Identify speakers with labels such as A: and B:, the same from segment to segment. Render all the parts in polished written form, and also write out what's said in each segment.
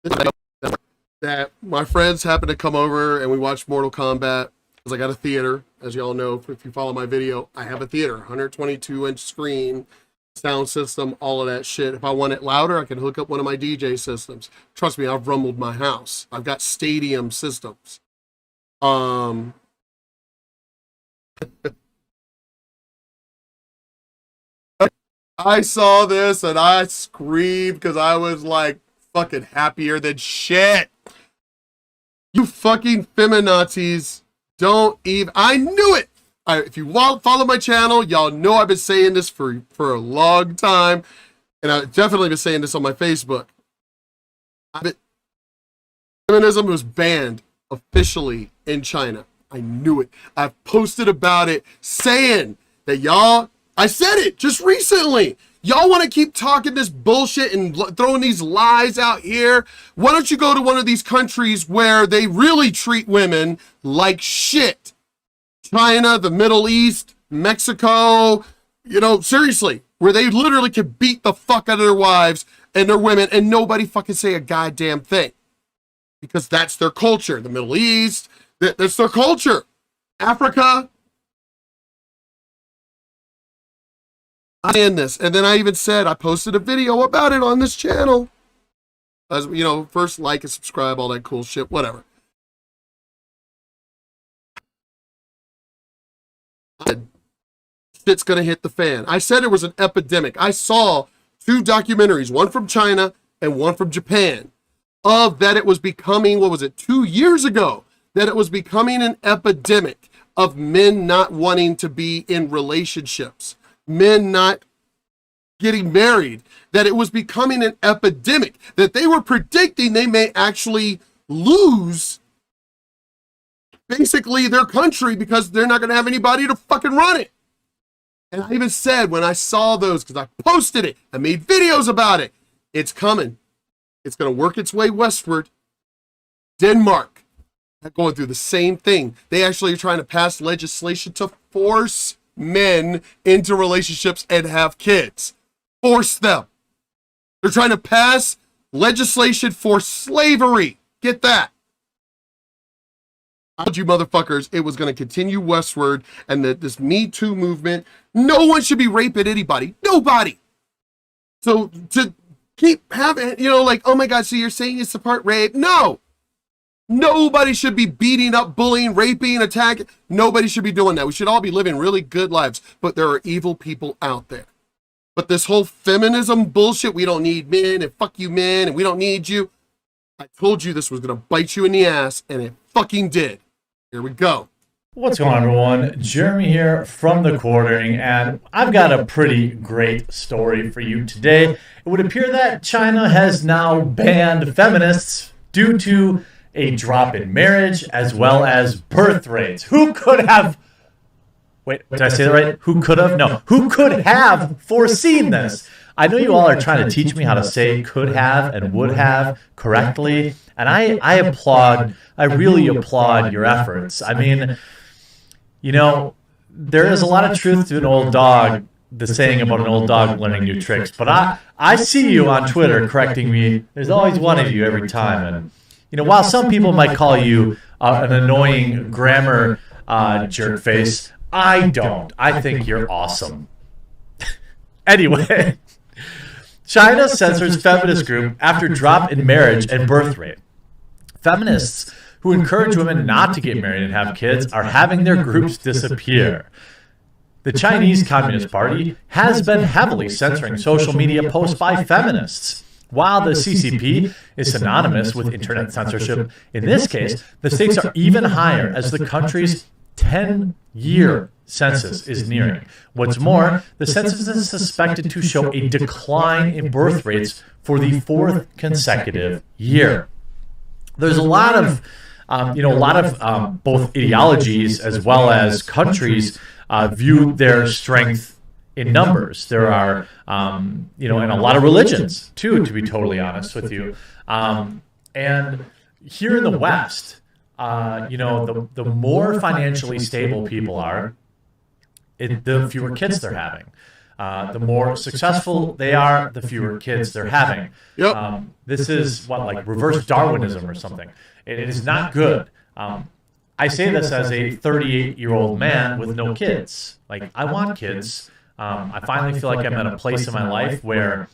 A: that my friends happened to come over and we watched Mortal Kombat because I got a theater. As you all know, if you follow my video, I have a theater, 122-inch screen, sound system, all of that shit. If I want it louder, I can hook up one of my DJ systems. Trust me, I've rumbled my house. I've got stadium systems. I saw this and I screamed because I was like fucking happier than shit. You fucking feminazis don't even... I knew it! If you follow my channel, y'all know I've been saying this for a long time. And I've definitely been saying this on my Facebook. Feminism was banned officially in China. I knew it. I've posted about it saying that y'all... I said it just recently. Y'all want to keep talking this bullshit and throwing these lies out here? Why don't you go to one of these countries where they really treat women like shit? China, the Middle East, Mexico, seriously, where they literally can beat the fuck out of their wives and their women and nobody fucking say a goddamn thing. Because that's their culture. The Middle East, that's their culture. Africa. I in this, and then I even said I posted a video about it on this channel. As first like and subscribe, all that cool shit, whatever. Shit's gonna hit the fan. I said it was an epidemic. I saw 2 documentaries, one from China and one from Japan, of that it was becoming, 2 years ago, that it was becoming an epidemic of men not wanting to be in relationships. Men not getting married, that it was becoming an epidemic, that they were predicting they may actually lose basically their country because they're not going to have anybody to fucking run it. And I even said when I saw those, because I posted it, I made videos about it, it's coming. It's going to work its way westward. Denmark, going through the same thing. They actually are trying to pass legislation to force men into relationships and have kids. Force them. They're trying to pass legislation for slavery. Get that. I told you motherfuckers it was going to continue westward, and that this Me Too movement, no one should be raping anybody. Nobody. So to keep having, oh my God, so you're saying it's a part rape? No. Nobody should be beating up, bullying, raping, attacking. Nobody should be doing that. We should all be living really good lives. But there are evil people out there. But this whole feminism bullshit, we don't need men, and fuck you men, and we don't need you. I told you this was going to bite you in the ass, and it fucking did. Here we go.
B: What's going on, everyone? Jeremy here from TheQuartering, and I've got a pretty great story for you today. It would appear that China has now banned feminists due to a drop in marriage as well as birth rates. Who could have... Wait, did I say that right? Who could have? No. Who could have foreseen this? I know you all are trying to teach me how to say could have and would have correctly, and I applaud, I really applaud your efforts. I mean, there is a lot of truth to an old dog, the saying about an old dog learning new tricks, but I see you on Twitter correcting me. There's always one of you every time, and while some people might call you an annoying grammar jerk face, I don't. I think you're awesome. Anyway, China censors feminist group after drop in marriage and birth rate. Feminists who encourage women not to get married and have kids are having their groups disappear. The Chinese Communist Party has been heavily censoring social media posts by feminists. While the CCP is synonymous with internet censorship, in this case, the stakes are even higher as the country's 10-year census is nearing. What's more, the census is suspected to show a decline in birth rates for the 4th consecutive year. There's a lot of, both ideologies as well as countries view their strength in numbers. There are, and a lot of religions too, to be totally honest with you. And here in the West, the more financially stable people are, the fewer kids they're having. the more successful they are, the fewer kids they're having.
A: Yep.
B: This is what, like reverse Darwinism or something. It is not good. I say this as a 38-year-old man with no kids. Like, I want kids. I finally feel like I'm at a place in my life where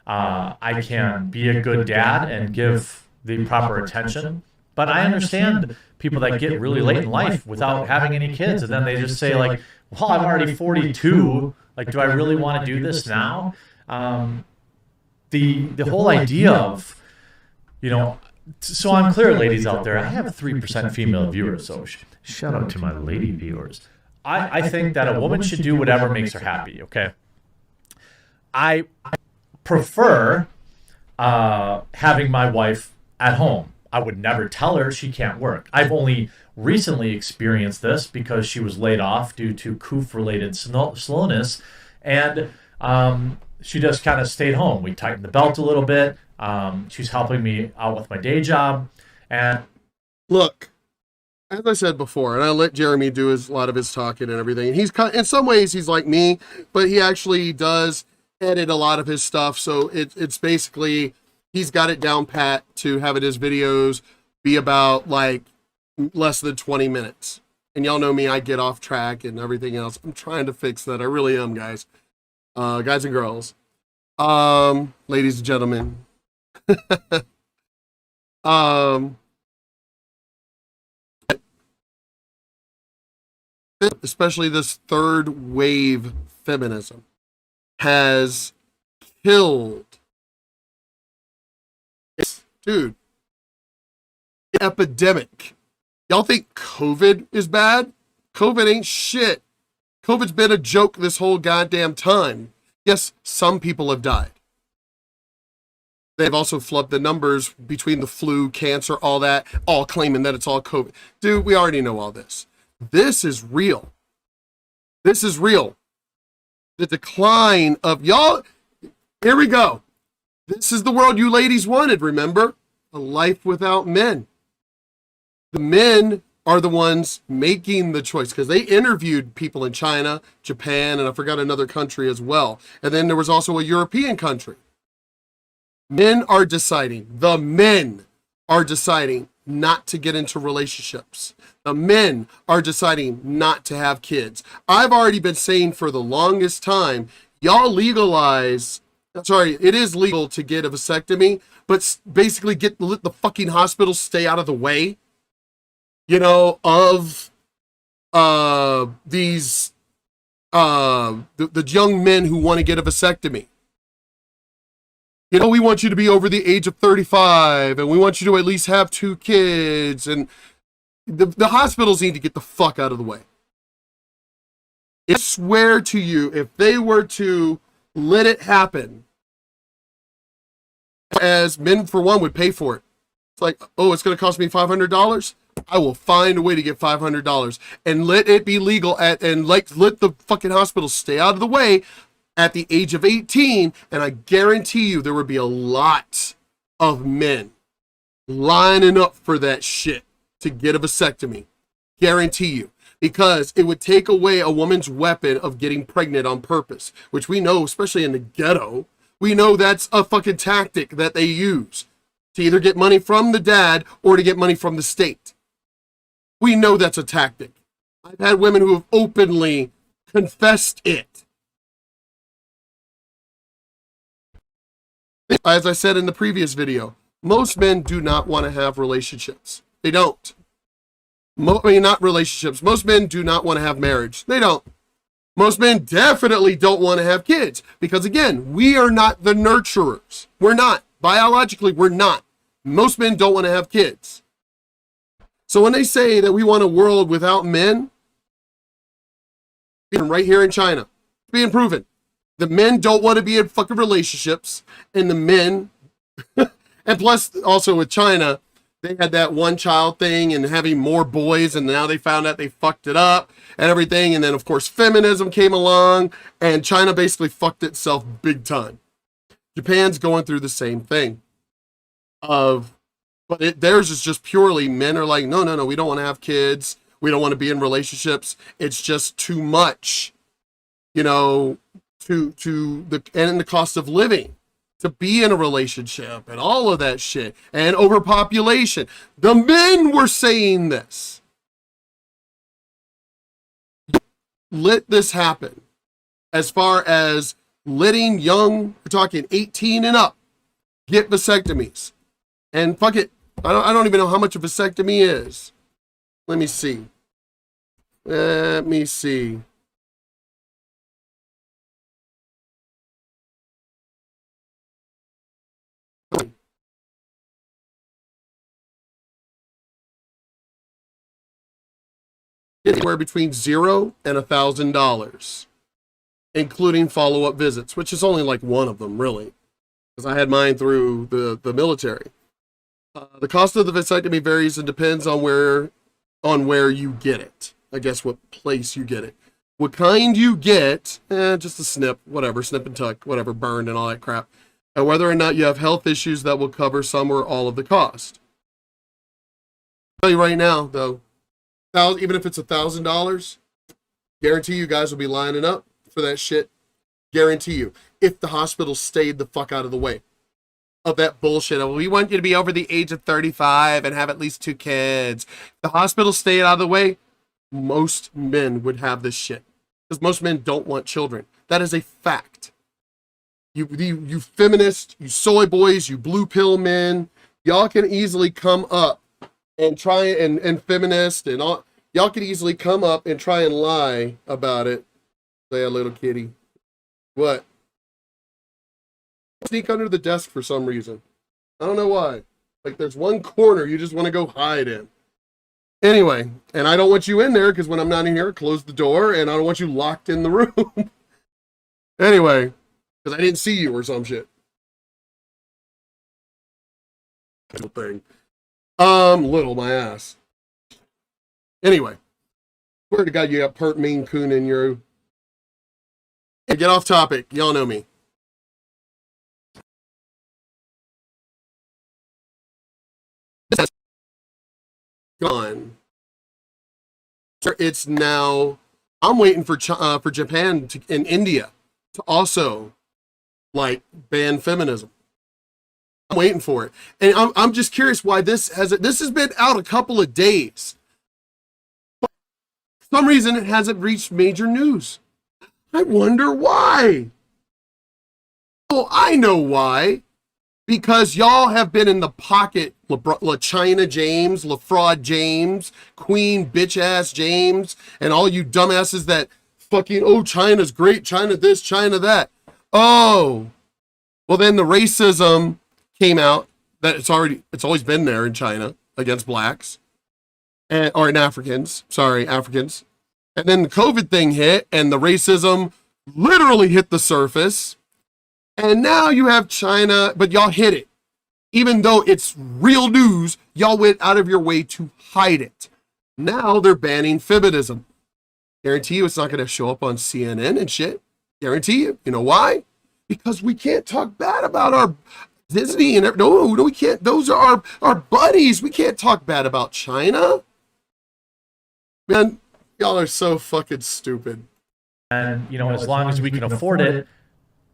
B: I can be a good dad and give the proper attention. But I understand people that get really late in life without having any kids, and then they just say, like, well, I'm already 42. Like, do I really want to do this now? The whole idea of, you know, so I'm clear, ladies out there, I have 3% female viewers, so shout out to my lady viewers. I think that a woman should do whatever makes her happy, okay? I prefer having my wife at home. I would never tell her she can't work. I've only recently experienced this because she was laid off due to COOF-related slowness, and she just kind of stayed home. We tightened the belt a little bit. She's helping me out with my day job. And
A: look, as I said before, and I let Jeremy do a lot of his talking and everything, and he's in some ways he's like me, but he actually does edit a lot of his stuff. So it's basically, he's got it down pat to have his videos be about like less than 20 minutes. And y'all know me, I get off track and everything else. I'm trying to fix that. I really am, guys. Guys and girls. Ladies and gentlemen. Especially this third wave feminism has killed, dude, epidemic. Y'all think COVID is bad? COVID ain't shit. COVID's been a joke this whole goddamn time. Yes, some people have died. They've also flubbed the numbers between the flu, cancer, all that, all claiming that it's all COVID. Dude, we already know all this. This is real. This is real. The decline of y'all. Here we go. This is the world you ladies wanted, remember? A life without men. The men are the ones making the choice because they interviewed people in China, Japan, and I forgot another country as well. And then there was also a European country. Men are deciding, the men are deciding not to get into relationships. The men are deciding not to have kids. I've already been saying for the longest time, y'all legalize, sorry, it is legal to get a vasectomy, but basically let the fucking hospitals stay out of the way, you know, of these, the young men who want to get a vasectomy. You know, we want you to be over the age of 35, and we want you to at least have 2 kids, and the hospitals need to get the fuck out of the way. I swear to you, if they were to let it happen, as men, for one, would pay for it. It's like, oh, it's going to cost me $500? I will find a way to get $500 and let it be legal and let the fucking hospitals stay out of the way at the age of 18, and I guarantee you there would be a lot of men lining up for that shit to get a vasectomy. Guarantee you. Because it would take away a woman's weapon of getting pregnant on purpose, which we know, especially in the ghetto, we know that's a fucking tactic that they use to either get money from the dad or to get money from the state. We know that's a tactic. I've had women who have openly confessed it. As I said in the previous video, most men do not want to have relationships. They don't. Not relationships. Most men do not want to have marriage. They don't. Most men definitely don't want to have kids because, again, we are not the nurturers. We're not. Biologically, we're not. Most men don't want to have kids. So when they say that we want a world without men, right here in China, it's being proven. The men don't want to be in fucking relationships, and the men, and plus also with China, they had that one child thing and having more boys, and now they found out they fucked it up and everything. And then of course feminism came along, and China basically fucked itself big time. Japan's going through the same thing. Theirs is just purely men are like, no, we don't want to have kids. We don't want to be in relationships. It's just too much, you know, the cost of living to be in a relationship and all of that shit, and overpopulation. The men were saying this. Let this happen. As far as letting young, we're talking 18 and up, get vasectomies. And fuck it, I don't even know how much a vasectomy is. Let me see. Anywhere between $0 and $1,000, including follow-up visits, which is only like one of them, really, because I had mine through the military. The cost of the vasectomy varies and depends on where you get it. I guess what place you get it. What kind you get, just a snip, whatever, snip and tuck, whatever, burned and all that crap. And whether or not you have health issues that will cover some or all of the cost. I'll tell you right now, though, even if it's $1,000, guarantee you guys will be lining up for that shit. Guarantee you. If the hospital stayed the fuck out of the way of that bullshit. We want you to be over the age of 35 and have at least 2 kids. If the hospital stayed out of the way, most men would have this shit. Because most men don't want children. That is a fact. You feminists, you soy boys, you blue pill men, y'all can easily come up and try and feminist and all. Y'all can easily come up and try and lie about it. Say a little kitty. What? Sneak under the desk for some reason. I don't know why. Like there's one corner you just want to go hide in. Anyway, and I don't want you in there because when I'm not in here, close the door, and I don't want you locked in the room. Anyway, because I didn't see you or some shit. Thing. Little my ass. Anyway, swear to God, you got pert Maine Coon in your. Hey, get off topic. Y'all know me. Gone. It's now. I'm waiting for Japan and India to also like ban feminism. I'm waiting for it, and I'm just curious why this has been out a couple of days. For some reason, it hasn't reached major news. I wonder why. Oh, I know why. Because y'all have been in the pocket, La China James, La Fraud James, Queen Bitch Ass James, and all you dumbasses that fucking, oh, China's great, China this, China that. Oh, well then the racism came out that it's always been there in China against blacks or in Africans. And then the COVID thing hit and the racism literally hit the surface. And now you have China, but y'all hid it. Even though it's real news, y'all went out of your way to hide it. Now they're banning feminism. Guarantee you it's not going to show up on CNN and shit. Guarantee you. You know why? Because we can't talk bad about our Disney and no, we can't. Those are our buddies. We can't talk bad about China. Man, y'all are so fucking stupid.
B: And, you know, as long as we can afford it,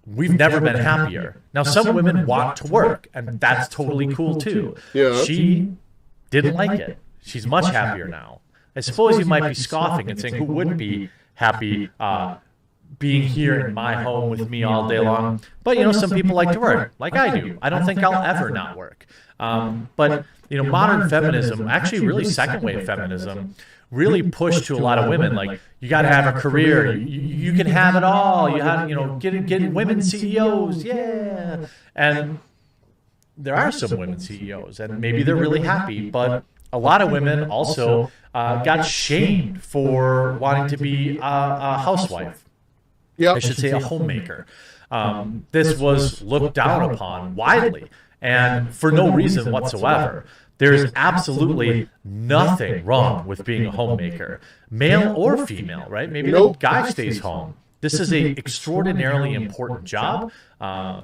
B: we've never been happier. Now, some women want to work, and that's totally cool, too.
A: Yeah.
B: She didn't like it. She's much happier now. I suppose you might be scoffing and saying, who wouldn't be happy being here in my home with me all day long? But, you know, some people like to work, like I do. I don't think I'll ever not work. But, you know, modern feminism, actually really second-wave feminism, really pushed to a lot of women, like, you got to have a career, you can have it all, you have, you know, get women CEOs, yeah. And there are some women CEOs, and maybe they're really happy, but a lot of women also got shamed for wanting to be a housewife.
A: Yep.
B: I should say a homemaker. This was looked down upon widely, and for no reason whatsoever. There's absolutely nothing wrong with being a homemaker, male or female, right? Maybe the guy stays home. This is an extraordinarily important job.
A: I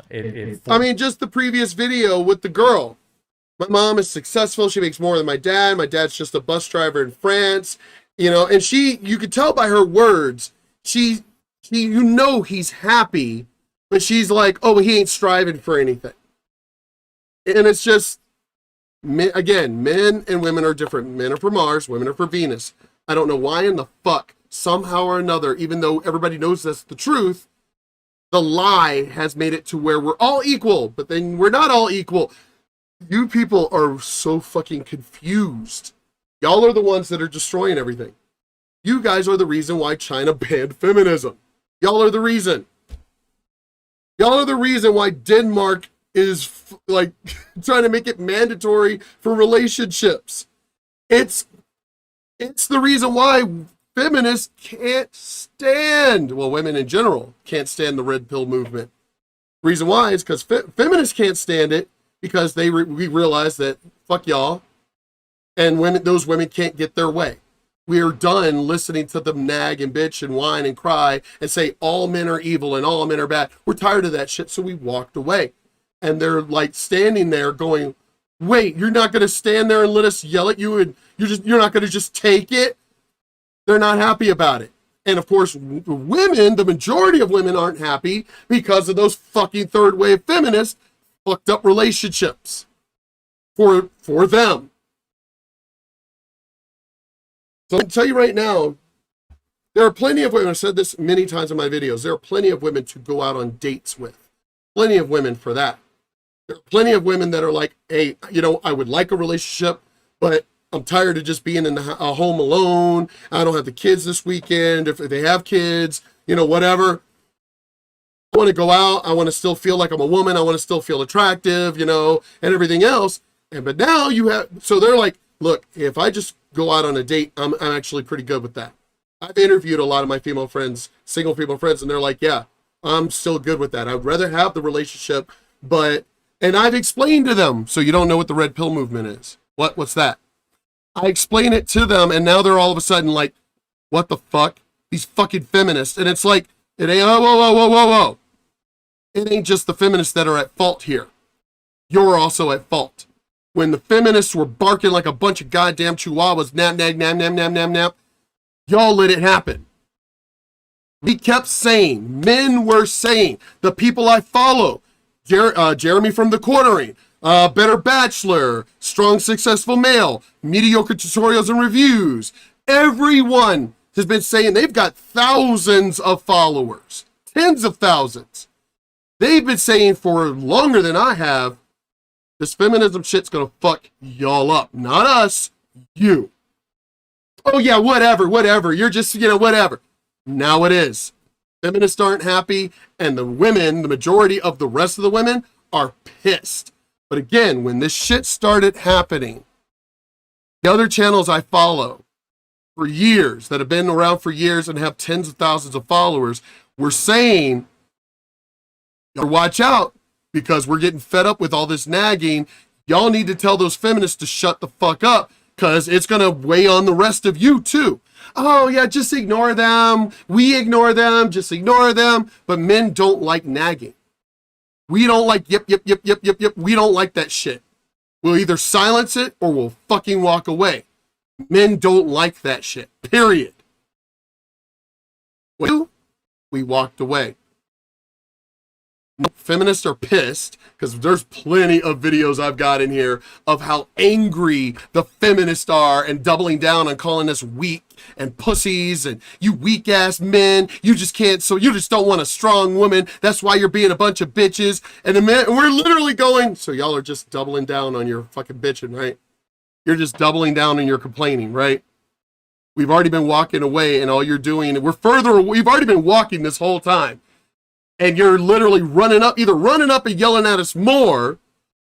A: mean, just the previous video with the girl. My mom is successful. She makes more than my dad. My dad's just a bus driver in France, you know, and you could tell by her words, she he's happy, but she's like, oh, he ain't striving for anything. And it's just, again, men and women are different. Men are for Mars, women are for Venus. I don't know why in the fuck, somehow or another, even though everybody knows that's the truth, the lie has made it to where we're all equal, but then we're not all equal. You people are so fucking confused. Y'all are the ones that are destroying everything. You guys are the reason why China banned feminism. Y'all are the reason. Y'all are the reason why Denmark is like trying to make it mandatory for relationships. It's the reason why feminists can't stand, well, women in general can't stand the red pill movement. Reason why is because feminists can't stand it because we realize that fuck y'all, and those women can't get their way. We are done listening to them nag and bitch and whine and cry and say all men are evil and all men are bad. We're tired of that shit, so we walked away. And they're like standing there going, wait, you're not going to stand there and let us yell at you and you're not going to just take it? They're not happy about it. And of course, women, the majority of women aren't happy because of those fucking third wave feminists fucked up relationships for them. So I can tell you right now, there are plenty of women, I've said this many times in my videos, there are plenty of women to go out on dates with. Plenty of women for that. There are plenty of women that are like, hey, I would like a relationship, but I'm tired of just being in a home alone. I don't have the kids this weekend. If they have kids, whatever. I want to go out. I want to still feel like I'm a woman. I want to still feel attractive, and everything else. But now so they're like, look, if I just go out on a date, I'm actually pretty good with that. I've interviewed a lot of my female friends, single female friends, and they're like, yeah, I'm still good with that. I'd rather have the relationship, and I've explained to them, so you don't know what the red pill movement is. What's that? I explain it to them, and now they're all of a sudden like, what the fuck? These fucking feminists. And it's like, it ain't, whoa. It ain't just the feminists that are at fault here. You're also at fault. When the feminists were barking like a bunch of goddamn chihuahuas, nap, nap, nap, nap, nap, nap, nap, y'all let it happen. We kept saying, men were saying, the people I follow, Jeremy from TheQuartering, Better Bachelor, Strong Successful Male, Mediocre Tutorials and Reviews, everyone has been saying they've got thousands of followers, tens of thousands. They've been saying for longer than I have, this feminism shit's gonna fuck y'all up. Not us, you. Oh yeah, whatever. You're just, whatever. Now it is. Feminists aren't happy, and the women, the majority of the rest of the women, are pissed. But again, when this shit started happening, the other channels I follow for years, that have been around for years and have tens of thousands of followers, were saying, watch out, because we're getting fed up with all this nagging. Y'all need to tell those feminists to shut the fuck up, because it's going to weigh on the rest of you too. Oh yeah, just ignore them. We ignore them, just ignore them. But men don't like nagging. We don't like yep. We don't like that shit. We'll either silence it or we'll fucking walk away. Men don't like that shit, period. We walked away. Feminists are pissed because there's plenty of videos I've got in here of how angry the feminists are and doubling down on calling us weak and pussies and you weak ass men. You just don't want a strong woman. That's why you're being a bunch of bitches. And we're literally going, so y'all are just doubling down on your fucking bitching, right? You're just doubling down on your complaining, right? We've already been walking away and all you're doing, we've already been walking this whole time. And you're literally either running up and yelling at us more,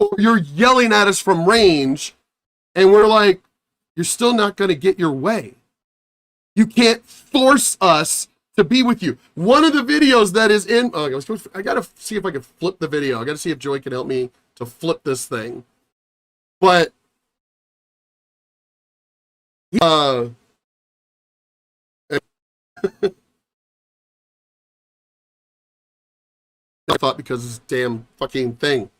A: or you're yelling at us from range, and we're like, you're still not going to get your way. You can't force us to be with you. One of the videos that is in, I got to see if I can flip the video. I got to see if Joy can help me to flip this thing. But, I thought because of this damn fucking thing.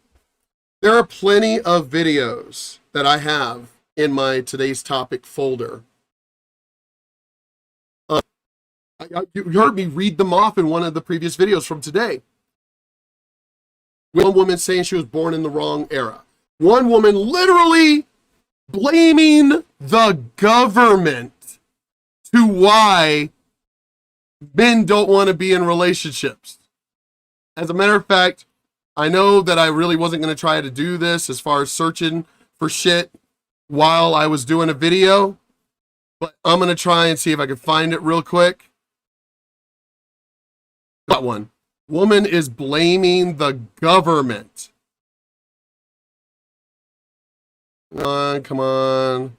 A: There are plenty of videos that I have in my today's topic folder You heard me read them off in one of the previous videos from today. One woman saying she was born in the wrong era. One woman literally blaming the government to why men don't want to be in relationships. As a matter of fact, I know that I really wasn't going to try to do this as far as searching for shit while I was doing a video, but I'm going to try and see if I can find it real quick. Got one. Woman is blaming the government. Come on, come on.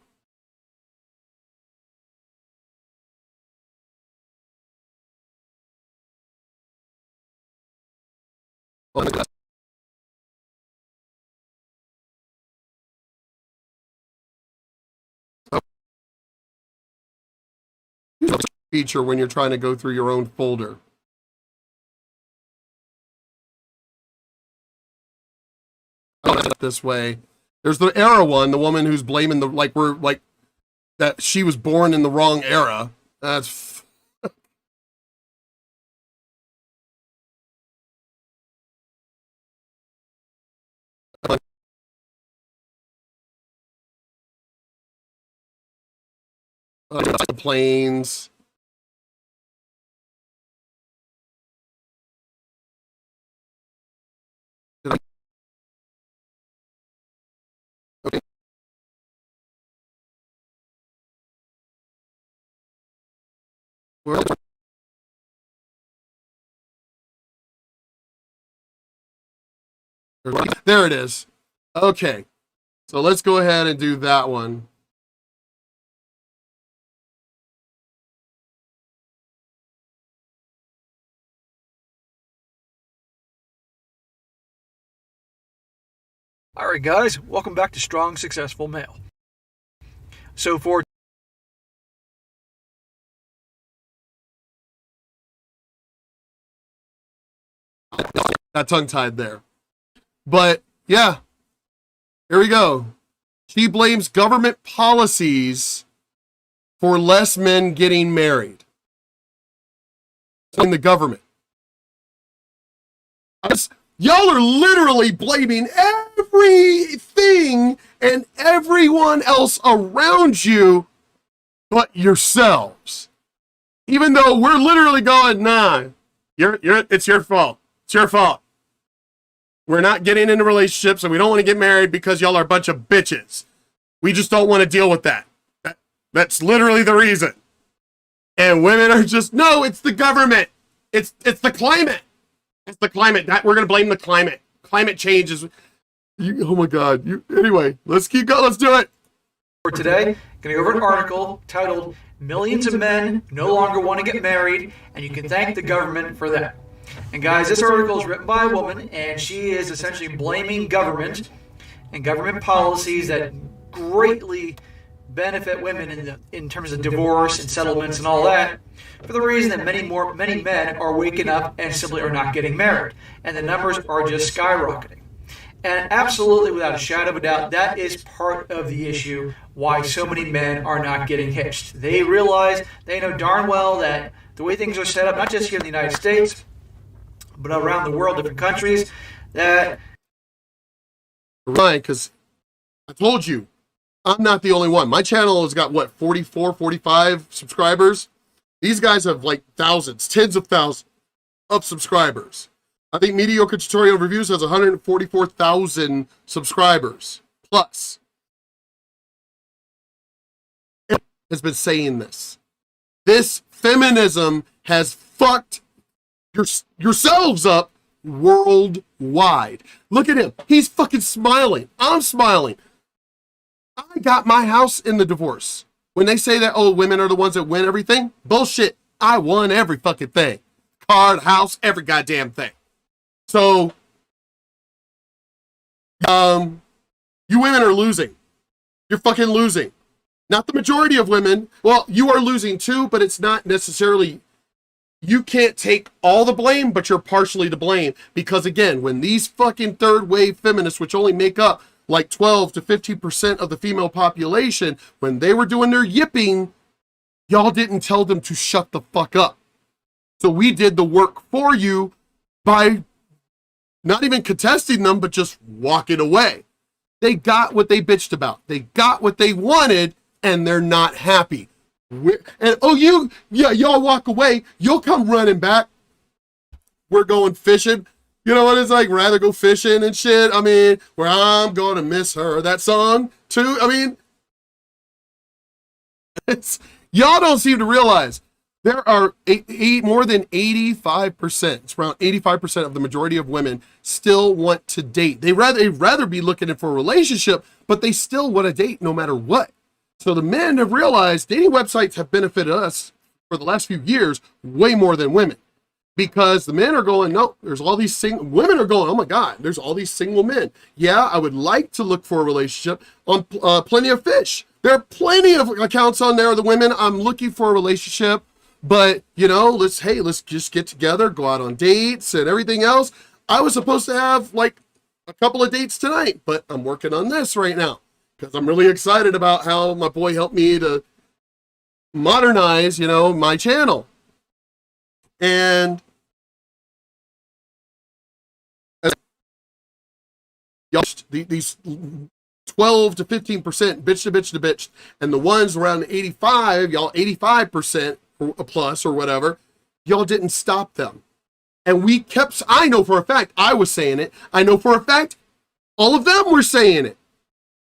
A: Oh my God. Feature when you're trying to go through your own folder. This way. There's the era one, the woman who's blaming the, like, we're like that she was born in the wrong era. That's the planes. Okay. There it is. Okay. So let's go ahead and do that one.
C: All right, guys, welcome back to Strong Successful Male. So for
A: got tongue-tied there. But yeah, here we go. She blames government policies for less men getting married. In the government. Y'all are literally blaming everything and everyone else around you but yourselves. Even though we're literally going, nah, it's your fault. It's your fault. We're not getting into relationships and we don't want to get married because y'all are a bunch of bitches. We just don't want to deal with that. That's literally the reason. And women are just, no, it's the government. It's the climate. It's the climate. We're going to blame the climate. Climate change is... oh my God. Anyway, let's keep going. Let's do it.
C: for today, going to go over an article titled Millions of Men No Longer Want to Get Married, and you can thank the government for that. And guys, this article is written by a woman, and she is essentially blaming government and government policies that greatly benefit women in terms of divorce and settlements and all that, for the reason that many men are waking up and simply are not getting married, and the numbers are just skyrocketing. And absolutely, without a shadow of a doubt, that is part of the issue why so many men are not getting hitched. They realize, they know darn well that the way things are set up, not just here in the United States, but around the world, different countries, that...
A: Right, because I told you, I'm not the only one. My channel has got, what, 44, 45 subscribers? These guys have, like, thousands, tens of thousands of subscribers. I think Mediocre Tutorial Reviews has 144,000 subscribers plus. It has been saying this. This feminism has fucked yourselves up worldwide. Look at him. He's fucking smiling. I'm smiling. I got my house in the divorce. When they say that, oh, women are the ones that win everything, bullshit. I won every fucking thing. Card, house, every goddamn thing. So, you women are losing. You're fucking losing. Not the majority of women. Well, you are losing too, but it's not necessarily, you can't take all the blame, but you're partially to blame. Because again, when these fucking third wave feminists, which only make up like 12 to 15% of the female population, when they were doing their yipping, y'all didn't tell them to shut the fuck up. So we did the work for you by not even contesting them, but just walking away. They got what they bitched about. They got what they wanted, and they're not happy. Y'all walk away. You'll come running back. We're going fishing. You know what it's like? Rather go fishing and shit. I mean, where I'm going to miss her. That song, too. I mean, y'all don't seem to realize there are more than 85%. It's around 85% of the majority of women still want to date. They'd rather be looking for a relationship, but they still want to date no matter what. So the men have realized dating websites have benefited us for the last few years way more than women. Because the men are going, no, there's all these single women are going, oh my God, there's all these single men. Yeah, I would like to look for a relationship on Plenty of Fish. There are plenty of accounts on there of the women. I'm looking for a relationship, but let's just get together, go out on dates and everything else. I was supposed to have like a couple of dates tonight, but I'm working on this right now because I'm really excited about how my boy helped me to modernize, my channel. And these 12 to 15% bitch, and the ones around 85% plus or whatever, y'all didn't stop them. And I know for a fact, I was saying it. I know for a fact, all of them were saying it.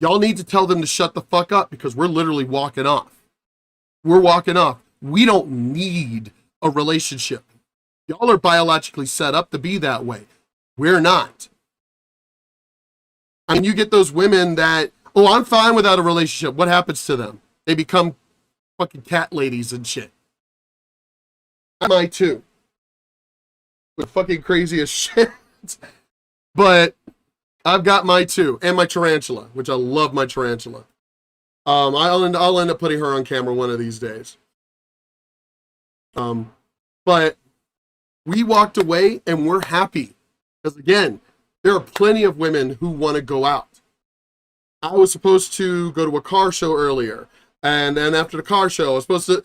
A: Y'all need to tell them to shut the fuck up because we're literally walking off. We're walking off. We don't need a relationship. Y'all are biologically set up to be that way. We're not. I mean, you get those women that, I'm fine without a relationship. What happens to them? They become fucking cat ladies and shit. I too. We're fucking crazy as shit. But I've got my too. And my tarantula, which I love my tarantula. I'll end up putting her on camera one of these days. But we walked away and we're happy. Because again, there are plenty of women who want to go out. I was supposed to go to a car show earlier. And then after the car show, I was supposed to,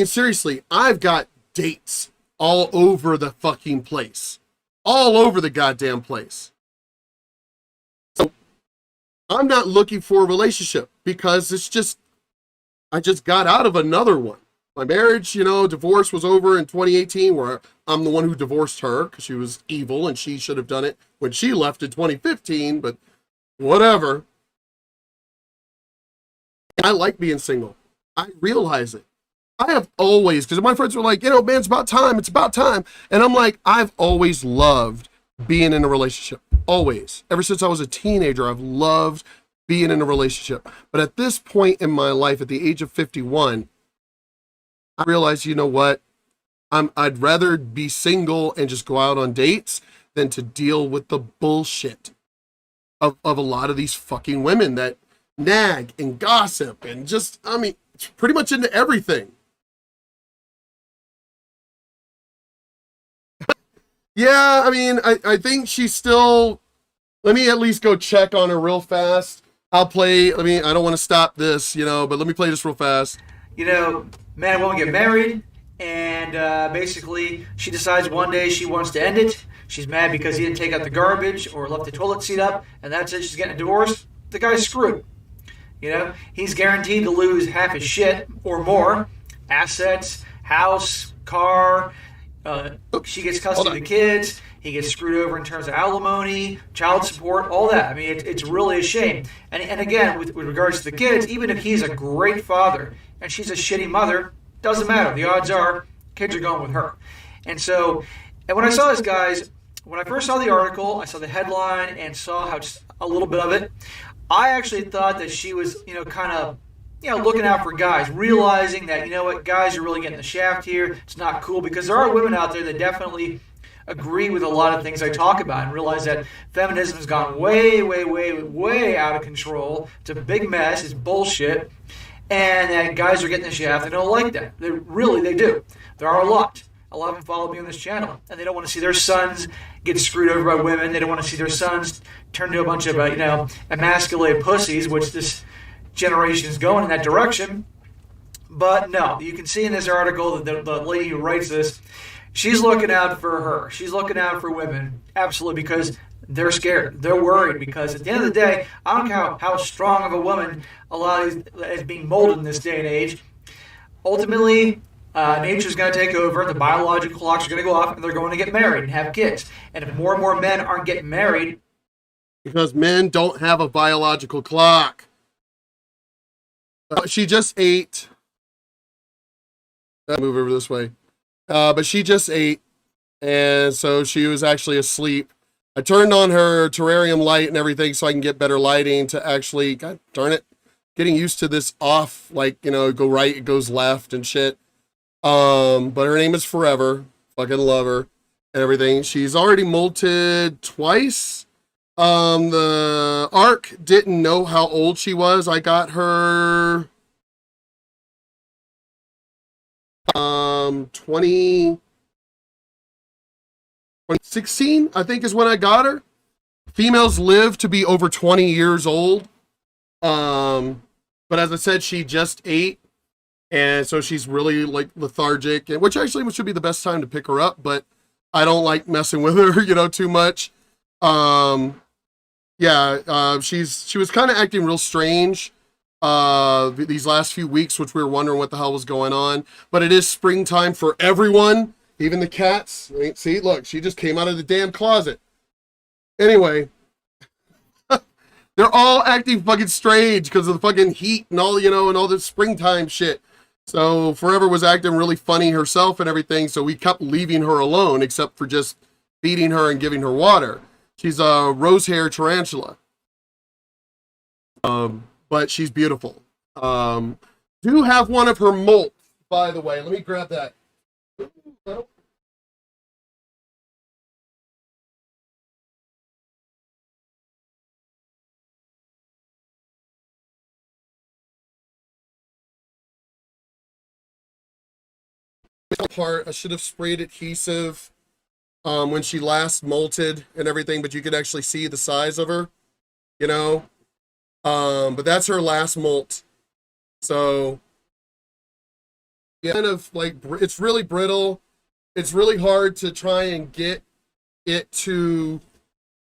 A: seriously, I've got dates all over the fucking place. All over the goddamn place. So I'm not looking for a relationship because I just got out of another one. My marriage, divorce was over in 2018 where I'm the one who divorced her because she was evil and she should have done it when she left in 2015, but whatever. I like being single. I realize it. I have always, because my friends were like, man, it's about time. And I'm like, I've always loved being in a relationship. Always. Ever since I was a teenager, I've loved being in a relationship. But at this point in my life, at the age of 51, I realized, you know what? I'd rather be single and just go out on dates than to deal with the bullshit of a lot of these fucking women that nag and gossip and just, it's pretty much into everything. Yeah, I think she's still, let me at least go check on her real fast. I don't want to stop this, but let me play this real fast.
C: Man won't get married, and basically she decides one day she wants to end it. She's mad because he didn't take out the garbage or left the toilet seat up, and that's it. She's getting a divorce. The guy's screwed. He's guaranteed to lose half his shit or more. Assets, house, car. She gets custody of the kids. He gets screwed over in terms of alimony, child support, all that. It's really a shame. And again, with regards to the kids, even if he's a great father and she's a shitty mother, doesn't matter. The odds are kids are going with her. And when I saw this, guys, when I first saw the article, I saw the headline and saw how just a little bit of it. I actually thought that she was, kind of, looking out for guys, realizing that, guys are really getting the shaft here. It's not cool because there are women out there that definitely agree with a lot of things I talk about and realize that feminism has gone way, way, way, way out of control. It's a big mess. It's bullshit. And that guys are getting the shaft. They don't like that. They do. There are a lot. A lot of them follow me on this channel, and they don't want to see their sons get screwed over by women. They don't want to see their sons turn into a bunch of, emasculated pussies, which this generation is going in that direction. But no, you can see in this article that the lady who writes this, she's looking out for her. She's looking out for women, absolutely, because they're scared. They're worried because at the end of the day, I don't care how strong of a woman a lot of these is being molded in this day and age. Ultimately, nature's going to take over. The biological clocks are going to go off, and they're going to get married and have kids. And if more and more men aren't getting married,
A: because men don't have a biological clock. She just ate. I'll move over this way. But she just ate, and so she was actually asleep. I turned on her terrarium light and everything so I can get better lighting to actually, god darn it, getting used to this off, like, you know, go right, it goes left and shit. But her name is Forever. Fucking love her and everything. She's already molted twice. The ARC didn't know how old she was. I got her 2016, I think is when I got her. Females live to be over 20 years old. But as I said, she just ate. And so she's really like lethargic, and which actually should be the best time to pick her up, but I don't like messing with her, you know, too much. She was kind of acting real strange these last few weeks, which we were wondering what the hell was going on. But it is springtime for everyone, even the cats. See, look, she just came out of the damn closet. Anyway, they're all acting fucking strange because of the fucking heat and all, you know, and all this springtime shit. So Forever was acting really funny herself and everything, so we kept leaving her alone except for just feeding her and giving her water. She's a rose hair tarantula. But she's beautiful. Do have one of her molts, by the way. Let me grab that. Part I should have sprayed adhesive when she last molted and everything, but you could actually see the size of her, you know. But that's her last molt. So yeah, kind of like it's really brittle. It's really hard to try and get it to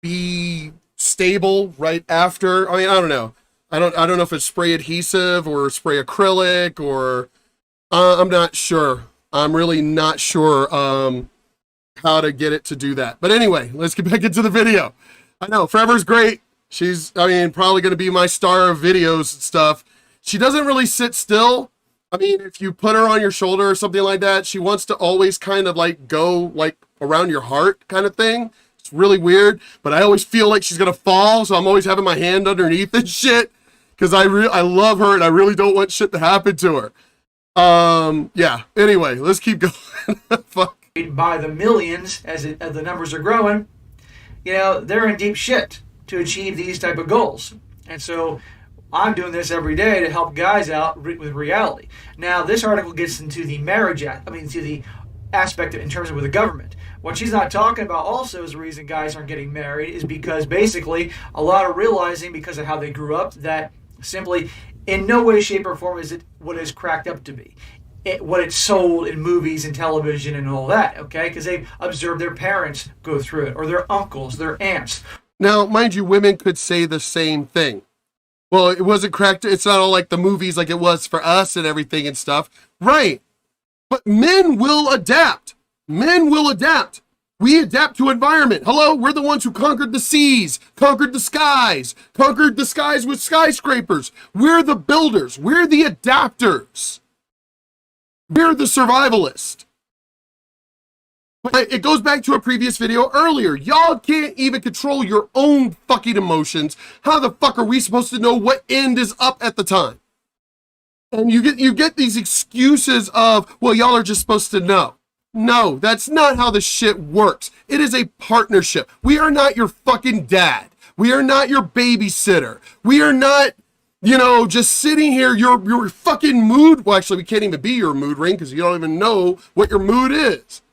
A: be stable right after. I mean, I don't know. I don't know if it's spray adhesive or spray acrylic or I'm not sure. I'm really not sure how to get it to do that. But anyway, let's get back into the video. I know, Forever's great. She's, I mean, probably going to be my star of videos and stuff. She doesn't really sit still. I mean, if you put her on your shoulder or something like that, she wants to always kind of like go like around your heart kind of thing. It's really weird, but I always feel like she's going to fall, so I'm always having my hand underneath and shit because I love her and I really don't want shit to happen to her. Yeah, anyway, let's keep going. Fuck.
C: By the millions, as the numbers are growing, you know, they're in deep shit to achieve these type of goals. And so I'm doing this every day to help guys out with reality. Now, this article gets into the marriage act, to the aspect in terms of with the government. What she's not talking about also is the reason guys aren't getting married is because basically a lot are realizing because of how they grew up that simply in no way, shape, or form is it what it's cracked up to be. What it's sold in movies and television and all that, okay? Because they've observed their parents go through it, or their uncles, their aunts.
A: Now, mind you, women could say the same thing. Well, it wasn't cracked. It's not all like the movies like it was for us and everything and stuff. Right. But men will adapt. Men will adapt. We adapt to environment. Hello, we're the ones who conquered the seas, conquered the skies with skyscrapers. We're the builders. We're the adapters. We're the survivalists. But it goes back to a previous video earlier. Y'all can't even control your own fucking emotions. How the fuck are we supposed to know what end is up at the time? And you get these excuses of, well, y'all are just supposed to know. No, that's not how this shit works. It is a partnership. We are not your fucking dad. We are not your babysitter. We are not, you know, just sitting here, your fucking mood. Well, actually, we can't even be your mood ring because you don't even know what your mood is.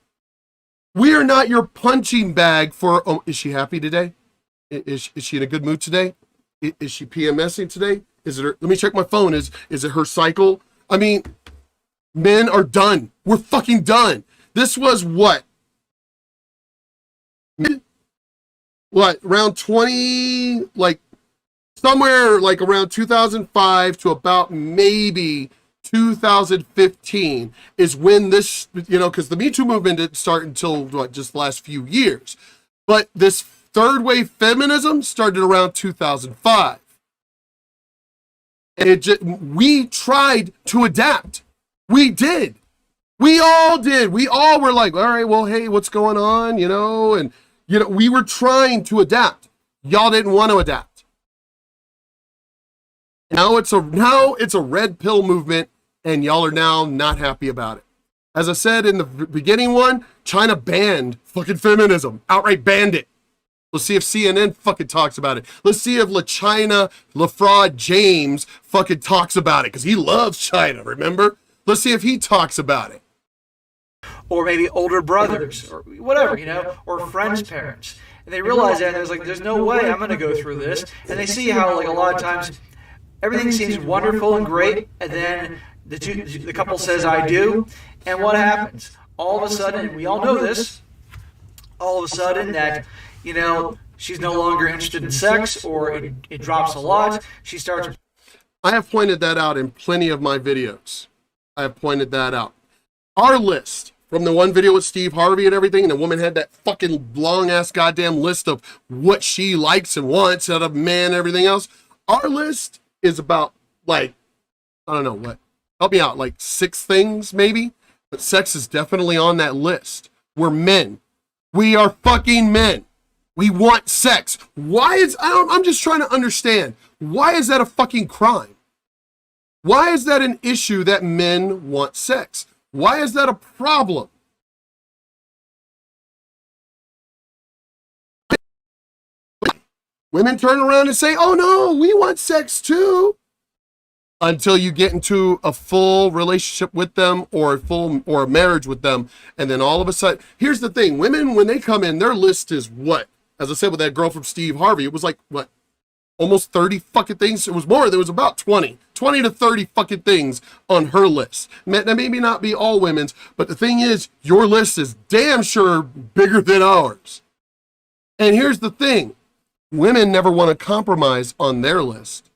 A: We are not your punching bag for, oh, is she happy today? Is she in a good mood today? Is she PMSing today? Is it her, let me check my phone. Is it her cycle? I mean, men are done. We're fucking done. This was what? Around 20, like somewhere like around 2005 to about maybe 2015 is when this, because the Me Too movement didn't start until just the last few years. But this third wave feminism started around 2005. And we tried to adapt. We did. We all did. We all were like, all right, well, hey, what's going on? And, we were trying to adapt. Y'all didn't want to adapt. Now it's a red pill movement, and y'all are now not happy about it. As I said in the beginning one, China banned fucking feminism. Outright banned it. Let's see if CNN fucking talks about it. Let's see if LaFraud James fucking talks about it, because he loves China, remember? Let's see if he talks about it.
C: Or maybe older brothers, or whatever, or friends' parents. And they realize that, and there's there's no way I'm going to go through this. And they see how, a lot of times, everything seems wonderful and great, and then the couple says, I do, and what happens? All of a sudden, and we all know this, all of a sudden that, she's no longer interested in sex, or it drops a lot. She starts.
A: I have pointed that out in plenty of my videos. I have pointed that out. Our list, from the one video with Steve Harvey and everything, and the woman had that fucking long-ass goddamn list of what she likes and wants out of men and everything else. Our list is about, I don't know, what? Help me out, 6 things, maybe? But sex is definitely on that list. We're men. We are fucking men. We want sex. I'm just trying to understand. Why is that a fucking crime? Why is that an issue that men want sex? Why is that a problem? Women turn around and say, oh no, we want sex too. Until you get into a full relationship with them or a marriage with them. And then all of a sudden, here's the thing. Women, when they come in, their list is what? As I said with that girl from Steve Harvey, it was what? Almost 30 fucking things. It was more. There was about 20 to 30 fucking things on her list. That maybe not be all women's, but the thing is, your list is damn sure bigger than ours. And here's the thing. Women never want to compromise on their list.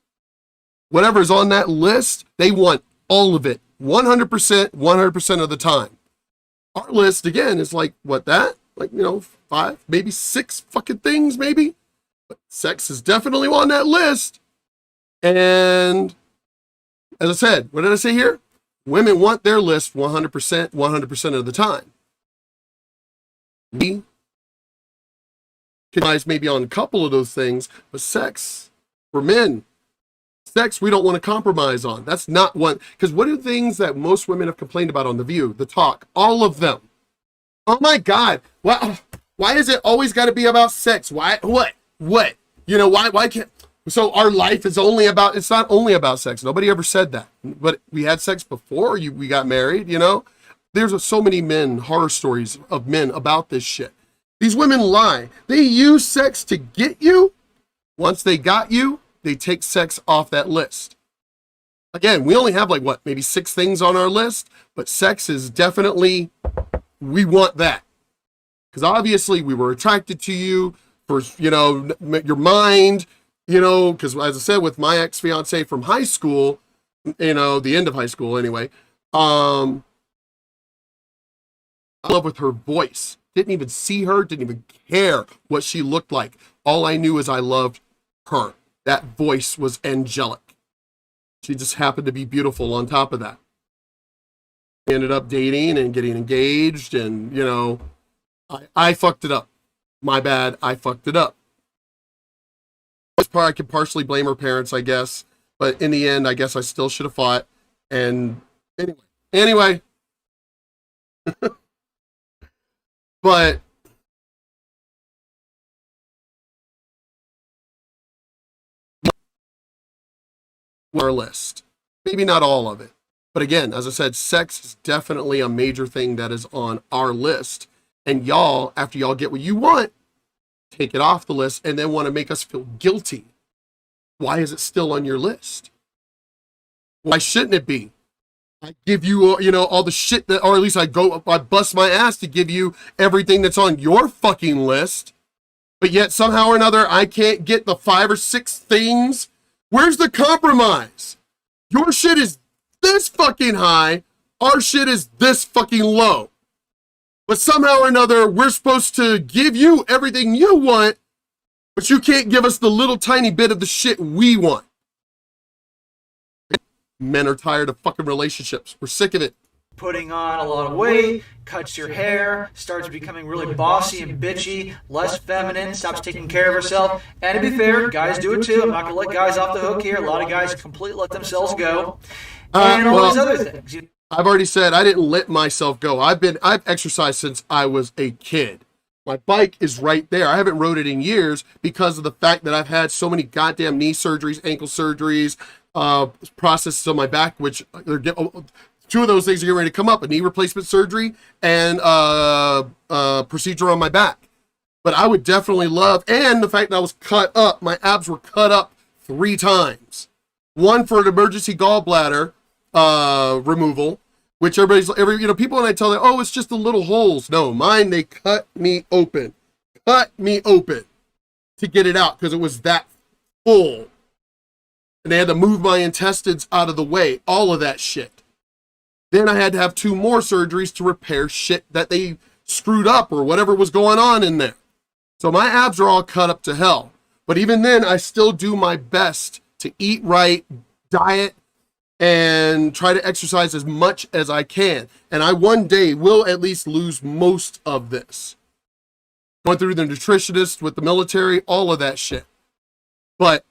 A: Whatever's on that list, they want all of it. 100% of the time. Our list, again, is what that? 5, maybe 6 fucking things, maybe? But sex is definitely on that list. And as I said, what did I say here? Women want their list 100% of the time. We compromise maybe on a couple of those things, but sex, for men, sex we don't want to compromise on. That's not one, because what are the things that most women have complained about on The View, The Talk, all of them? Oh my God, why is it always got to be about sex? Why, what? Why can't, so our life is it's not only about sex. Nobody ever said that, but we had sex before we got married, There's so many horror stories of men about this shit. These women lie. They use sex to get you. Once they got you, they take sex off that list. Again, we only have maybe 6 things on our list, but sex is definitely, we want that. Because obviously we were attracted to you for, your mind, because as I said, with my ex-fiance from high school, the end of high school anyway, I love with her voice. Didn't even see her, didn't even care what she looked like. All I knew is I loved her. That voice was angelic. She just happened to be beautiful on top of that. We ended up dating and getting engaged, and, I fucked it up. My bad, I fucked it up. This part I can partially blame her parents, I guess. But in the end, I guess I still should have fought. And anyway. But our list. Maybe not all of it. But again, as I said, sex is definitely a major thing that is on our list. And y'all, after y'all get what you want, take it off the list and then want to make us feel guilty. Why is it still on your list? Why shouldn't it be? I give you, you know, all the shit that, or at least I bust my ass to give you everything that's on your fucking list. But yet somehow or another, I can't get the 5 or 6 things. Where's the compromise? Your shit is this fucking high. Our shit is this fucking low. But somehow or another, we're supposed to give you everything you want, but you can't give us the little tiny bit of the shit we want. Men are tired of fucking relationships. We're sick of it.
C: Putting on a lot of weight, cuts your hair, starts becoming really bossy and bitchy, less feminine, stops taking care of herself. And to be fair, guys do it too. I'm not going to let guys off the hook here. A lot of guys completely let themselves go. And all these other things.
A: I've already said I didn't let myself go. I've exercised since I was a kid. My bike is right there. I haven't rode it in years because of the fact that I've had so many goddamn knee surgeries, ankle surgeries, processes on my back, which they're 2 of those things are getting ready to come up: a knee replacement surgery and procedure on my back. But I would definitely love, and the fact that I was cut up, my abs were cut up 3 times. One for an emergency gallbladder removal, which people, when I tell them, oh, it's just the little holes. No, mine, they cut me open to get it out because it was that full. And they had to move my intestines out of the way, all of that shit. Then I had to have 2 more surgeries to repair shit that they screwed up or whatever was going on in there. So my abs are all cut up to hell. But even then, I still do my best to eat right, diet, and try to exercise as much as I can. And I one day will at least lose most of this. Going through the nutritionist with the military, all of that shit. But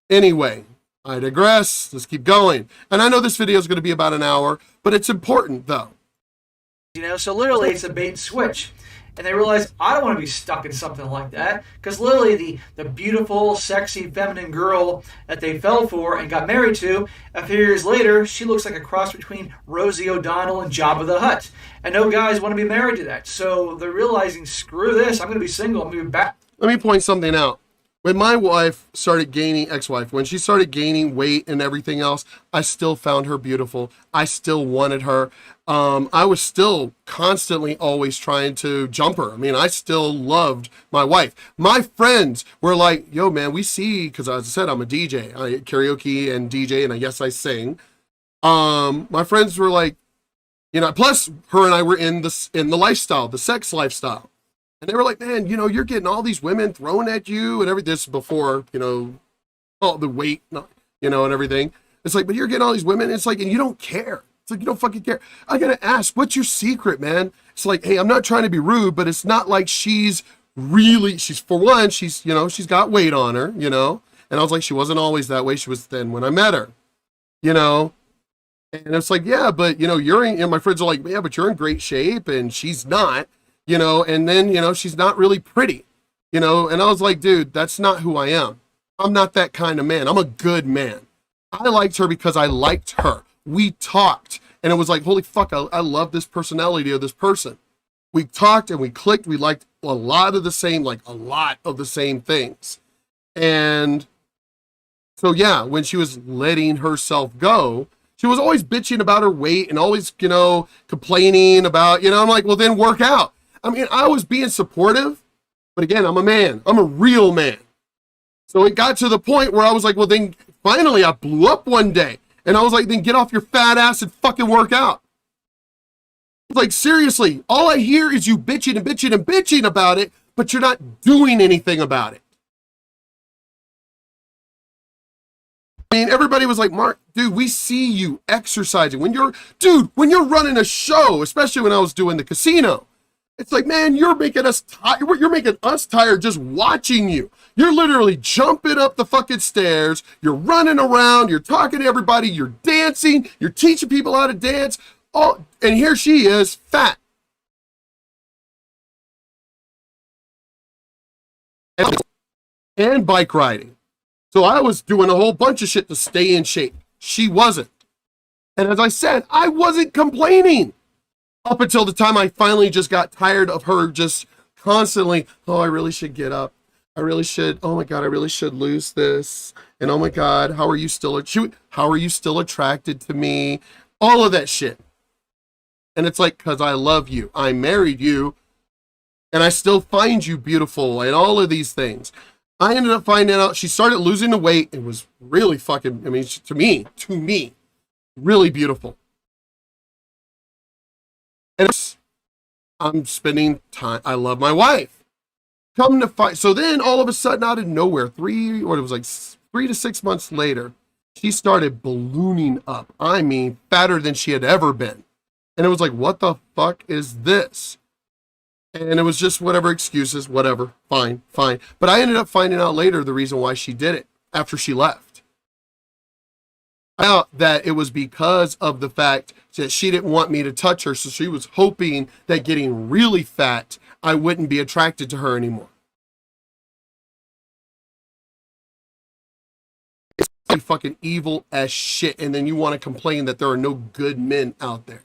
A: anyway, I digress. Let's keep going. And I know this video is going to be about an hour, but it's important though.
C: So literally it's a bait and switch. And they realize, I don't want to be stuck in something like that. Because literally the beautiful, sexy, feminine girl that they fell for and got married to, a few years later, she looks like a cross between Rosie O'Donnell and Jabba the Hutt. And no guys want to be married to that. So they're realizing, screw this, I'm going to be single, I'm going to be back.
A: Let me point something out. When my wife started gaining, ex-wife, when she started gaining weight and everything else, I still found her beautiful. I still wanted her. I was still constantly always trying to jump her. I mean, I still loved my wife. My friends were like, yo, man, we see, because as I said, I'm a DJ. I karaoke and DJ, and yes, I sing. My friends were like, you know, plus her and I were in the lifestyle, the sex lifestyle. And they were like, man, you know, you're getting all these women thrown at you and everything. This before, you know, all the weight, you know, and everything. It's like, but you're getting all these women. It's like, and you don't care. It's like, you don't fucking care. I got to ask, what's your secret, man? It's like, hey, I'm not trying to be rude, but it's not like she's for one, she's, you know, she's got weight on her, you know. And I was like, she wasn't always that way. She was thin when I met her, you know. And it's like, yeah, but, you know, and my friends are like, yeah, but you're in great shape and she's not. You know, and then, you know, she's not really pretty, you know, and I was like, dude, that's not who I am. I'm not that kind of man. I'm a good man. I liked her because I liked her. We talked and it was like, holy fuck, I love this personality of this person. We talked and we clicked. We liked a lot of the same things. And so, yeah, when she was letting herself go, she was always bitching about her weight and always, you know, complaining about, you know, I'm like, well, then work out. I mean, I was being supportive, but again, I'm a man. I'm a real man. So it got to the point where I was like, well, then finally I blew up one day. And I was like, then get off your fat ass and fucking work out. Like, seriously, all I hear is you bitching and bitching and bitching about it, but you're not doing anything about it. I mean, everybody was like, Mark, dude, we see you exercising. When you're running a show, especially when I was doing the casino, it's like, man, you're making us tired. You're making us tired just watching you. You're literally jumping up the fucking stairs. You're running around. You're talking to everybody. You're dancing. You're teaching people how to dance. Oh, and here she is, fat. And bike riding. So I was doing a whole bunch of shit to stay in shape. She wasn't. And as I said, I wasn't complaining. Up until the time I finally just got tired of her just constantly, oh, I really should get up. I really should. Oh my God, I really should lose this. And oh my God, how are you still attracted to me? All of that shit. And it's like, because I love you. I married you. And I still find you beautiful and all of these things. I ended up finding out she started losing the weight. It was really fucking, I mean, to me, really beautiful. And I'm spending time, I love my wife. Come to find, so then all of a sudden out of nowhere, 3 to 6 months later, she started ballooning up. I mean, fatter than she had ever been. And it was like, what the fuck is this? And it was just whatever excuses, whatever, fine. But I ended up finding out later the reason why she did it after she left. I thought that it was because of the fact that she didn't want me to touch her, so she was hoping that getting really fat, I wouldn't be attracted to her anymore. It's really fucking evil as shit, and then you want to complain that there are no good men out there.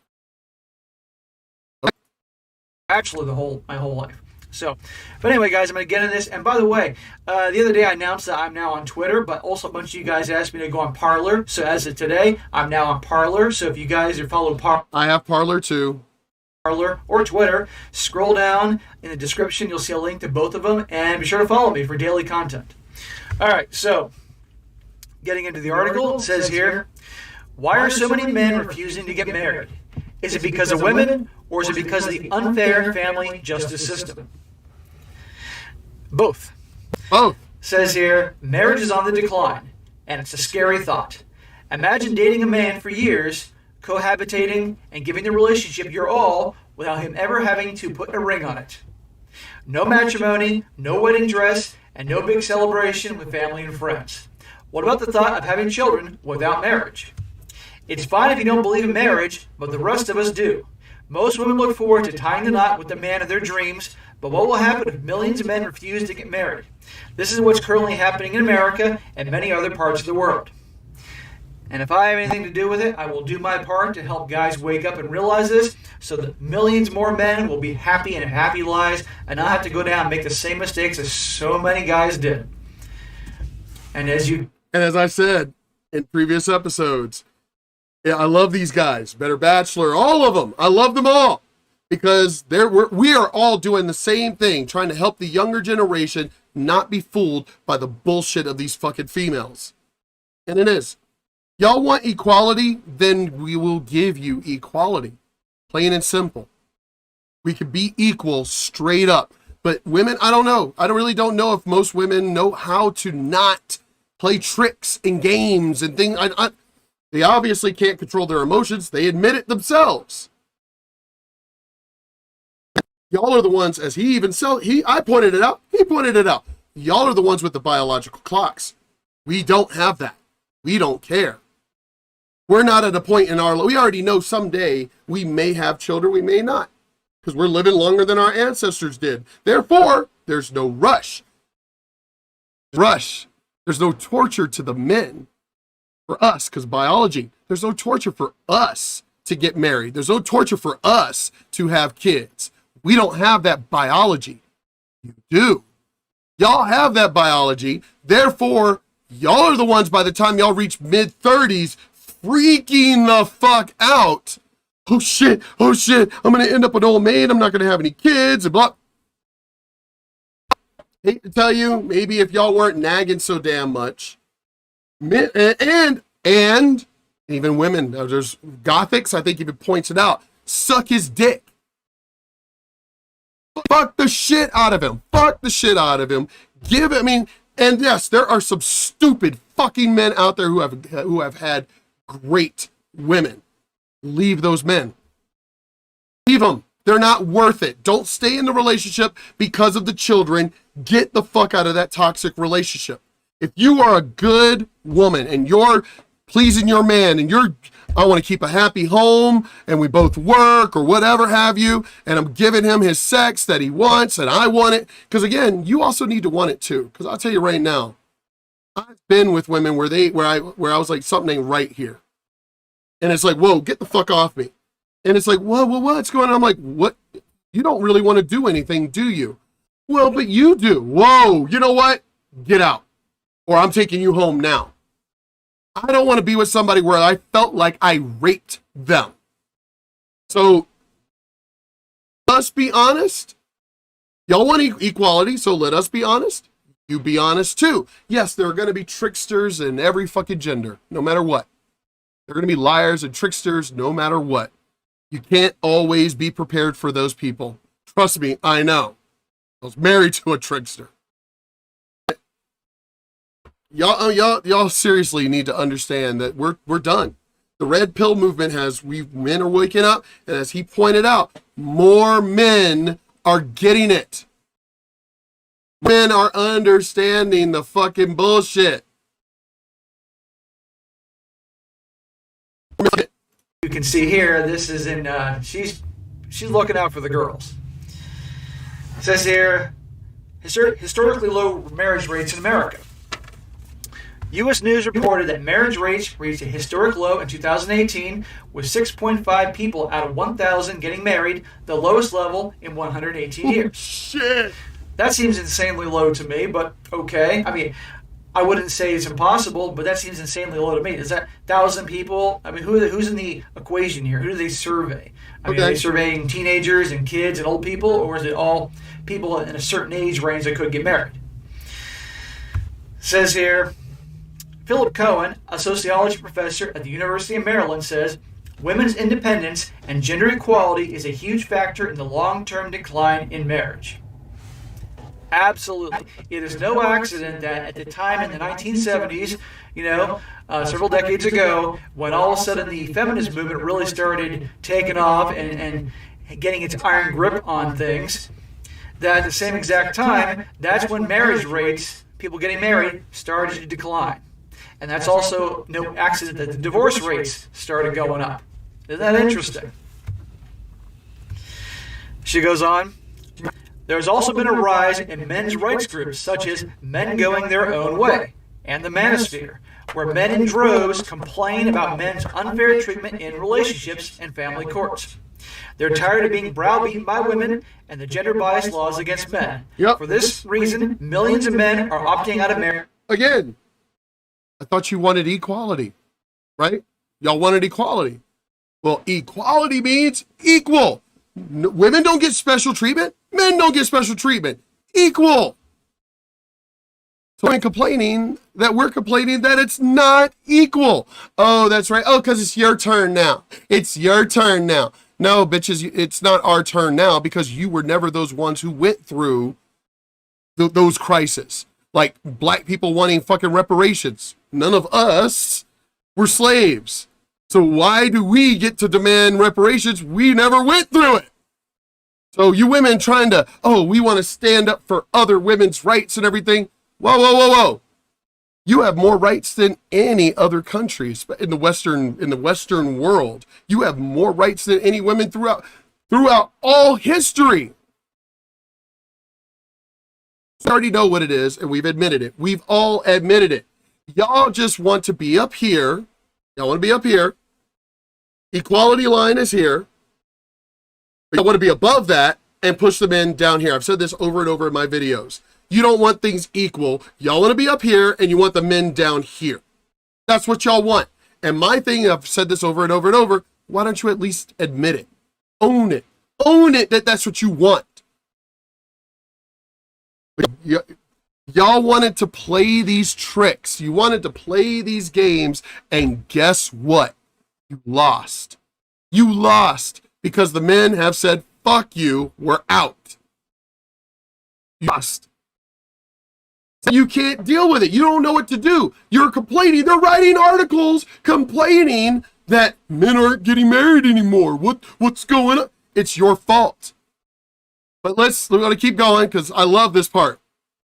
C: Actually, my whole life. So, but anyway, guys, I'm going to get into this. And by the way, the other day I announced that I'm now on Twitter, but also a bunch of you guys asked me to go on Parler. So as of today, I'm now on Parler. So if you guys are following
A: I have Parler too.
C: Parler or Twitter, scroll down in the description. You'll see a link to both of them. And be sure to follow me for daily content. All right, so getting into the article, it says here, why are so many men refusing to get married? Is it because of women, or is it because of the unfair family justice system? Both.
A: Both.
C: Says here, marriage is on the decline, and it's a scary thought. Imagine dating a man for years, cohabitating, and giving the relationship your all without him ever having to put a ring on it. No matrimony, no wedding dress, and no big celebration with family and friends. What about the thought of having children without marriage? It's fine if you don't believe in marriage, but the rest of us do. Most women look forward to tying the knot with the man of their dreams, but what will happen if millions of men refuse to get married? This is what's currently happening in America and many other parts of the world. And if I have anything to do with it, I will do my part to help guys wake up and realize this, so that millions more men will be happy and have happy lives and not have to go down and make the same mistakes as so many guys did. And
A: as I said in previous episodes, yeah, I love these guys. Better Bachelor, all of them. I love them all because we are all doing the same thing, trying to help the younger generation not be fooled by the bullshit of these fucking females. And it is. Y'all want equality? Then we will give you equality. Plain and simple. We could be equal straight up. But women, I don't know. I really don't know if most women know how to not play tricks and games and things. They obviously can't control their emotions. They admit it themselves. Y'all are the ones, as he even said, I pointed it out. He pointed it out. Y'all are the ones with the biological clocks. We don't have that. We don't care. We're not at a point in our life. We already know someday we may have children, we may not, because we're living longer than our ancestors did. Therefore, there's no rush. There's no torture to the men. For us, because biology, there's no torture for us to get married. There's no torture for us to have kids. We don't have that biology. You do. Y'all have that biology. Therefore, y'all are the ones by the time y'all reach mid-30s freaking the fuck out. Oh shit, I'm going to end up an old maid. I'm not going to have any kids and blah. Hate to tell you, maybe if y'all weren't nagging so damn much, and even women, there's gothics, I think even points it out, suck his dick. Fuck the shit out of him. And yes, there are some stupid fucking men out there who have had great women. Leave those men. Leave them. They're not worth it. Don't stay in the relationship because of the children. Get the fuck out of that toxic relationship. If you are a good woman and you're pleasing your man and I want to keep a happy home and we both work or whatever have you, and I'm giving him his sex that he wants and I want it, because again, you also need to want it too. Because I'll tell you right now, I've been with women where I was like, something ain't right here. And it's like, whoa, get the fuck off me. And it's like, whoa, what's going on? I'm like, what? You don't really want to do anything, do you? Well, but you do. Whoa, you know what? Get out. Or I'm taking you home now. I don't want to be with somebody where I felt like I raped them. So let's be honest. Y'all want equality, so let us be honest. You be honest too. Yes, there are going to be tricksters in every fucking gender, no matter what. There are going to be liars and tricksters no matter what. You can't always be prepared for those people. Trust me, I know. I was married to a trickster. Y'all seriously need to understand that we're done. The red pill movement men are waking up, and as he pointed out, more men are getting it. Men are understanding the fucking bullshit.
C: You can see here, this is in, she's looking out for the girls. It says here, historically low marriage rates in America. U.S. News reported that marriage rates reached a historic low in 2018, with 6.5 people out of 1,000 getting married, the lowest level in 118 years.
A: Shit.
C: That seems insanely low to me, but okay. I mean, I wouldn't say it's impossible, but that seems insanely low to me. Is that 1,000 people? I mean, who's in the equation here? Who do they survey? I mean, are they surveying teenagers and kids and old people, or is it all people in a certain age range that could get married? It says here, Philip Cohen, a sociology professor at the University of Maryland, says women's independence and gender equality is a huge factor in the long-term decline in marriage. Absolutely. It is no accident that at the time in the 1970s, several decades ago, when all of a sudden the feminist movement really started taking off and getting its iron grip on things, that at the same exact time, that's when marriage rates, people getting married, started to decline. And that's also no accident that the divorce rates started going up. Isn't that interesting? She goes on. There has also been a rise in men's rights groups such as Men Going Their Own Way and the Manosphere, where men in droves complain about men's unfair treatment in relationships and family courts. They're tired of being browbeaten by women and the gender-biased laws against men.
A: Yep.
C: For this reason, millions of men are opting out of marriage.
A: Again, I thought you wanted equality, right? Y'all wanted equality. Well, equality means equal. Women don't get special treatment. Men don't get special treatment. Equal. So I'm complaining that we're complaining that it's not equal. Oh, that's right. Oh, because it's your turn now. It's your turn now. No, bitches, it's not our turn now because you were never those ones who went through those crises. Like black people wanting fucking reparations. None of us were slaves. So why do we get to demand reparations? We never went through it. So you women trying to, we want to stand up for other women's rights and everything. Whoa, whoa, whoa, whoa. You have more rights than any other countries in the Western world. You have more rights than any women throughout all history. We already know what it is, and we've admitted it. We've all admitted it. Y'all just want to be up here. Y'all want to be up here. Equality line is here. Y'all want to be above that and push the men down here. I've said this over and over in my videos. You don't want things equal. Y'all want to be up here, and you want the men down here. That's what y'all want. And my thing, I've said this over and over and over, why don't you at least admit it? Own it. Own it that that's what you want. Y'all wanted to play these tricks. You wanted to play these games, and guess what? You lost. You lost because the men have said, fuck you, we're out. You lost. You can't deal with it. You don't know what to do. You're complaining. They're writing articles complaining that men aren't getting married anymore. What's going on? It's your fault. But we're going to keep going because I love this part.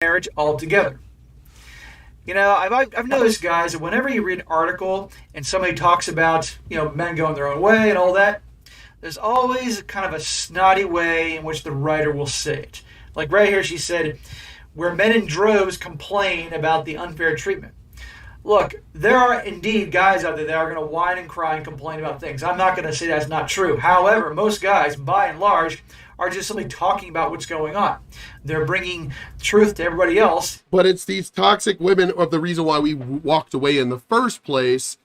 C: Marriage altogether. I've noticed, guys, that whenever you read an article and somebody talks about, men going their own way and all that, there's always kind of a snotty way in which the writer will say it. Like right here, she said, where men in droves complain about the unfair treatment. Look, there are indeed guys out there that are going to whine and cry and complain about things. I'm not going to say that's not true. However, most guys, by and large, are just simply talking about what's going on. They're bringing truth to everybody else.
A: But it's these toxic women of the reason why we walked away in the first place.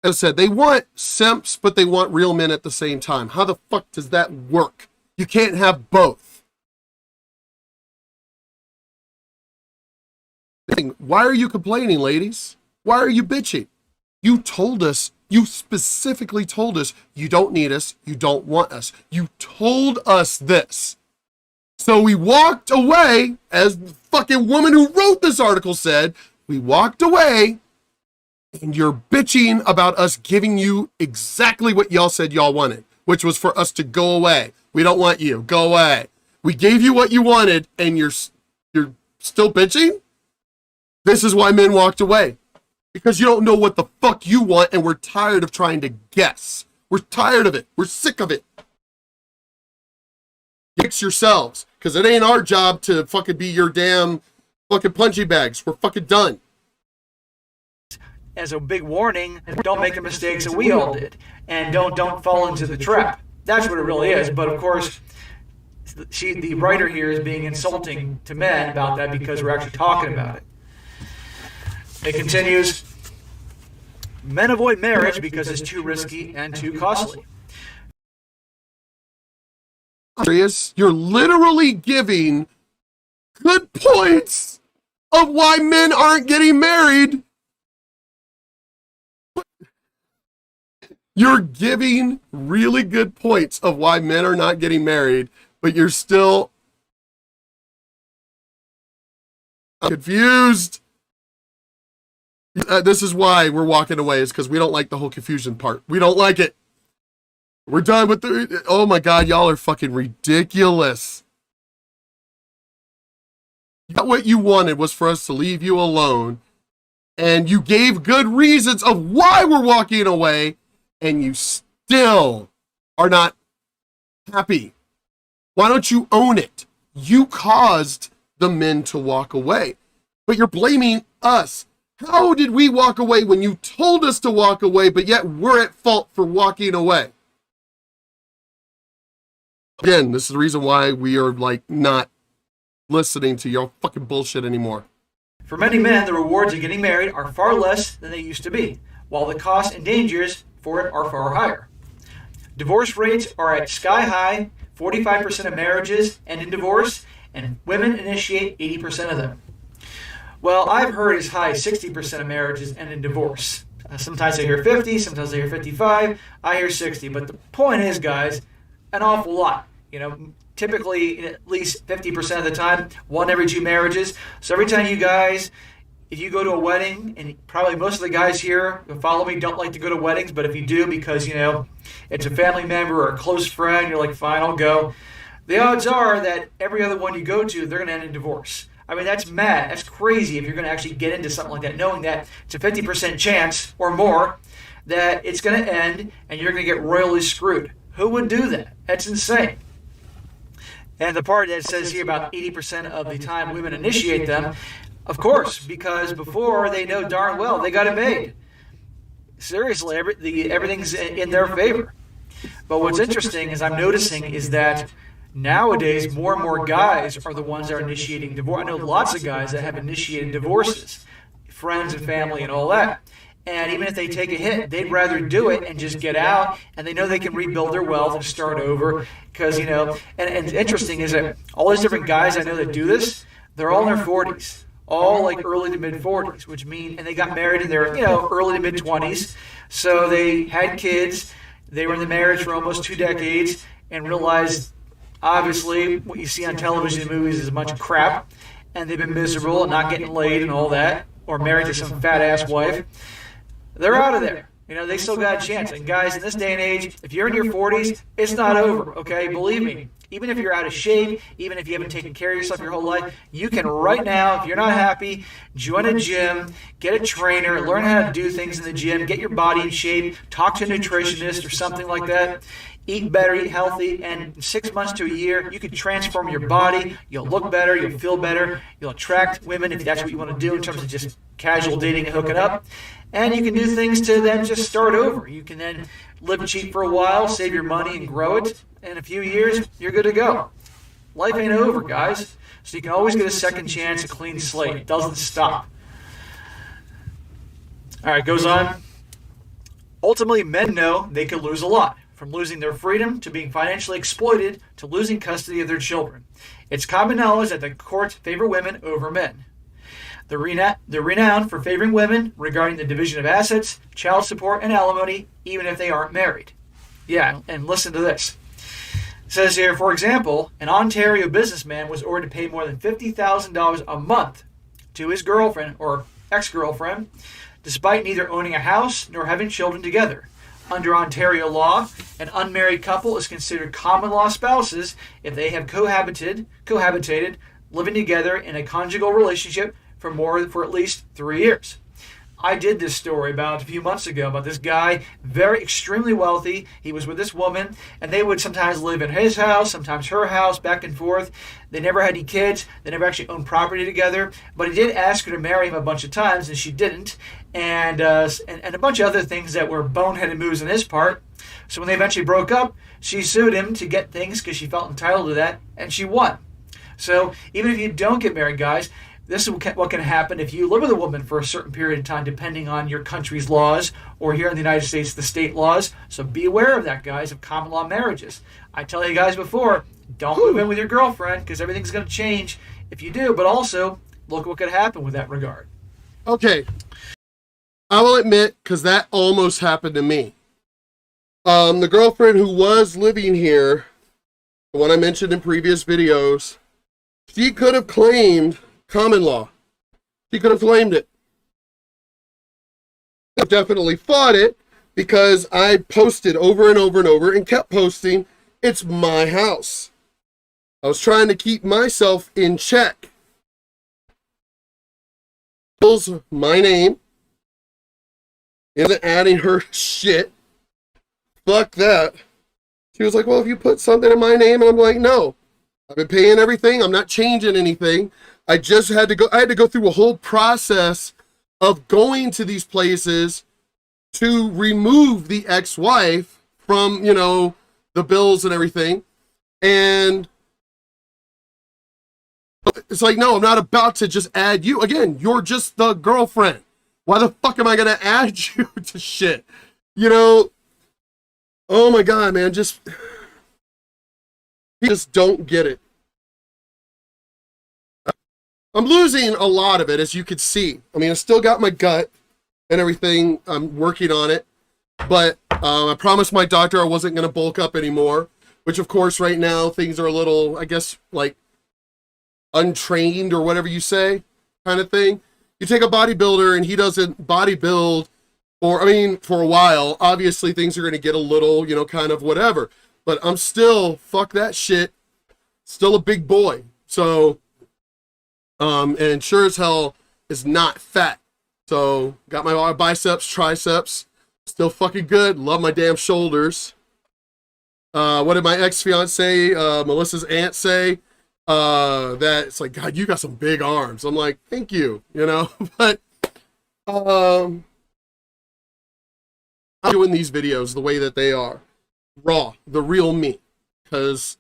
A: As I said, they want simps, but they want real men at the same time. How the fuck does that work? You can't have both. Why are you complaining, ladies? Why are you bitching? You told us, you specifically told us, you don't need us, you don't want us. You told us this. So we walked away, as the fucking woman who wrote this article said, we walked away, and you're bitching about us giving you exactly what y'all said y'all wanted, which was for us to go away. We don't want you. Go away. We gave you what you wanted, and you're still bitching? This is why men walked away. Because you don't know what the fuck you want, and we're tired of trying to guess. We're tired of it. We're sick of it. Fix yourselves, because it ain't our job to fucking be your damn fucking punching bags. We're fucking done.
C: As a big warning, don't make the mistakes that we all did, and don't fall into the trap. That's what it really is. But of course, the writer here is being insulting to men about that because we're actually talking about it. It continues, men avoid marriage because it's too risky and too costly.
A: You're literally giving good points of why men aren't getting married. You're giving really good points of why men are not getting married, but you're still confused. This is why we're walking away, is because we don't like the whole confusion part. We don't like it. We're done with the... Oh my God, y'all are fucking ridiculous. What you wanted was for us to leave you alone, and you gave good reasons of why we're walking away, and you still are not happy. Why don't you own it? You caused the men to walk away, but you're blaming us. How did we walk away when you told us to walk away, but yet we're at fault for walking away? Again, this is the reason why we are like not listening to your fucking bullshit anymore.
C: For many men, the rewards of getting married are far less than they used to be, while the costs and dangers for it are far higher. Divorce rates are at sky high. 45% of marriages end in divorce, and women initiate 80% of them. Well, I've heard as high as 60% of marriages end in divorce. Sometimes I hear 50, sometimes I hear 55, I hear 60. But the point is, guys, an awful lot. You know, typically at least 50% of the time, 1 every 2 marriages. So every time you guys, if you go to a wedding, and probably most of the guys here who follow me don't like to go to weddings, but if you do because, you know, it's a family member or a close friend, you're like, fine, I'll go. The odds are that every other one you go to, they're going to end in divorce. I mean, that's mad. That's crazy if you're going to actually get into something like that, knowing that it's a 50% chance or more that it's going to end and you're going to get royally screwed. Who would do that? That's insane. And the part that says here about 80% of the time women initiate them, of course, because before they know darn well they got it made. Seriously, everything's in their favor. But what's interesting is I'm noticing is that nowadays more and more guys are the ones that are initiating divorce. I know lots of guys that have initiated divorces, friends and family and all that. And even if they take a hit, they'd rather do it and just get out, and they know they can rebuild their wealth and start over. Because, you know, and interesting is that all these different guys I know that do this, they're all in their 40s. All like early to mid 40s, which mean, and they got married in their, you know, early to mid 20s. So they had kids. They were in the marriage for almost 2 decades and realized, obviously, what you see on television and movies is a bunch of crap. And they've been miserable and not getting laid and all that, or married to some fat ass wife. They're out of there. You know, they still got a chance. And guys, in this day and age, if you're in your 40s, it's not over, okay? Believe me. Even if you're out of shape, even if you haven't taken care of yourself your whole life, you can right now, if you're not happy, join a gym, get a trainer, learn how to do things in the gym, get your body in shape, talk to a nutritionist or something like that. Eat better, eat healthy, and in 6 months to a year, you can transform your body. You'll look better, you'll feel better, you'll attract women if that's what you want to do in terms of just casual dating and hooking up. And you can do things to then just start over. You can then Live cheap for a while, save your money, and grow it. In a few years, you're good to go. Life ain't over, guys. So you can always get a second chance, a clean slate. It doesn't stop. All right, goes on. Ultimately, men know they could lose a lot, from losing their freedom to being financially exploited to losing custody of their children. It's common knowledge that the courts favor women over men. They're renowned for favoring women regarding the division of assets, child support, and alimony, even if they aren't married. Yeah, and listen to this. It says here, for example, an Ontario businessman was ordered to pay more than $50,000 a month to his girlfriend or ex-girlfriend, despite neither owning a house nor having children together. Under Ontario law, an unmarried couple is considered common law spouses if they have cohabitated, living together in a conjugal relationship for at least 3 years. I did this story about a few months ago about this guy, very extremely wealthy. He was with this woman, and they would sometimes live in his house, sometimes her house, back and forth. They never had any kids. They never actually owned property together. But he did ask her to marry him a bunch of times, and she didn't. And a bunch of other things that were boneheaded moves on his part. So when they eventually broke up, she sued him to get things because she felt entitled to that, and she won. So even if you don't get married, guys, this is what can happen if you live with a woman for a certain period of time, depending on your country's laws, or here in the United States, the state laws. So be aware of that, guys, of common law marriages. I tell you guys before, don't move in with your girlfriend, because everything's going to change if you do. But also, look what could happen with that regard.
A: Okay. I will admit, because that almost happened to me. The girlfriend who was living here, the one I mentioned in previous videos, she could have claimed common law. She could have claimed it. I definitely fought it because I posted over and over and over and kept posting, it's my house. I was trying to keep myself in check. My name. Isn't adding her shit. Fuck that. She was like, well, if you put something in my name, and I'm like, no. I've been paying everything. I'm not changing anything. I had to go through a whole process of going to these places to remove the ex-wife from, the bills and everything. And it's like, no, I'm not about to just add you. Again, you're just the girlfriend. Why the fuck am I going to add you to shit? Oh my God, man, you just don't get it. I'm losing a lot of it, as you could see. I mean, I still got my gut and everything. I'm working on it. But I promised my doctor I wasn't going to bulk up anymore, which, of course, right now, things are a little, I guess, like, untrained or whatever you say kind of thing. You take a bodybuilder and he doesn't bodybuild for a while. Obviously, things are going to get a little, kind of whatever. But I'm still, fuck that shit, still a big boy. So... and sure as hell is not fat. So got my biceps, triceps, still fucking good. Love my damn shoulders. What did my ex-fiance, Melissa's aunt say? That it's like, God, you got some big arms. I'm like, thank you, but, I'm doing these videos the way that they are. Raw, the real me. Cause,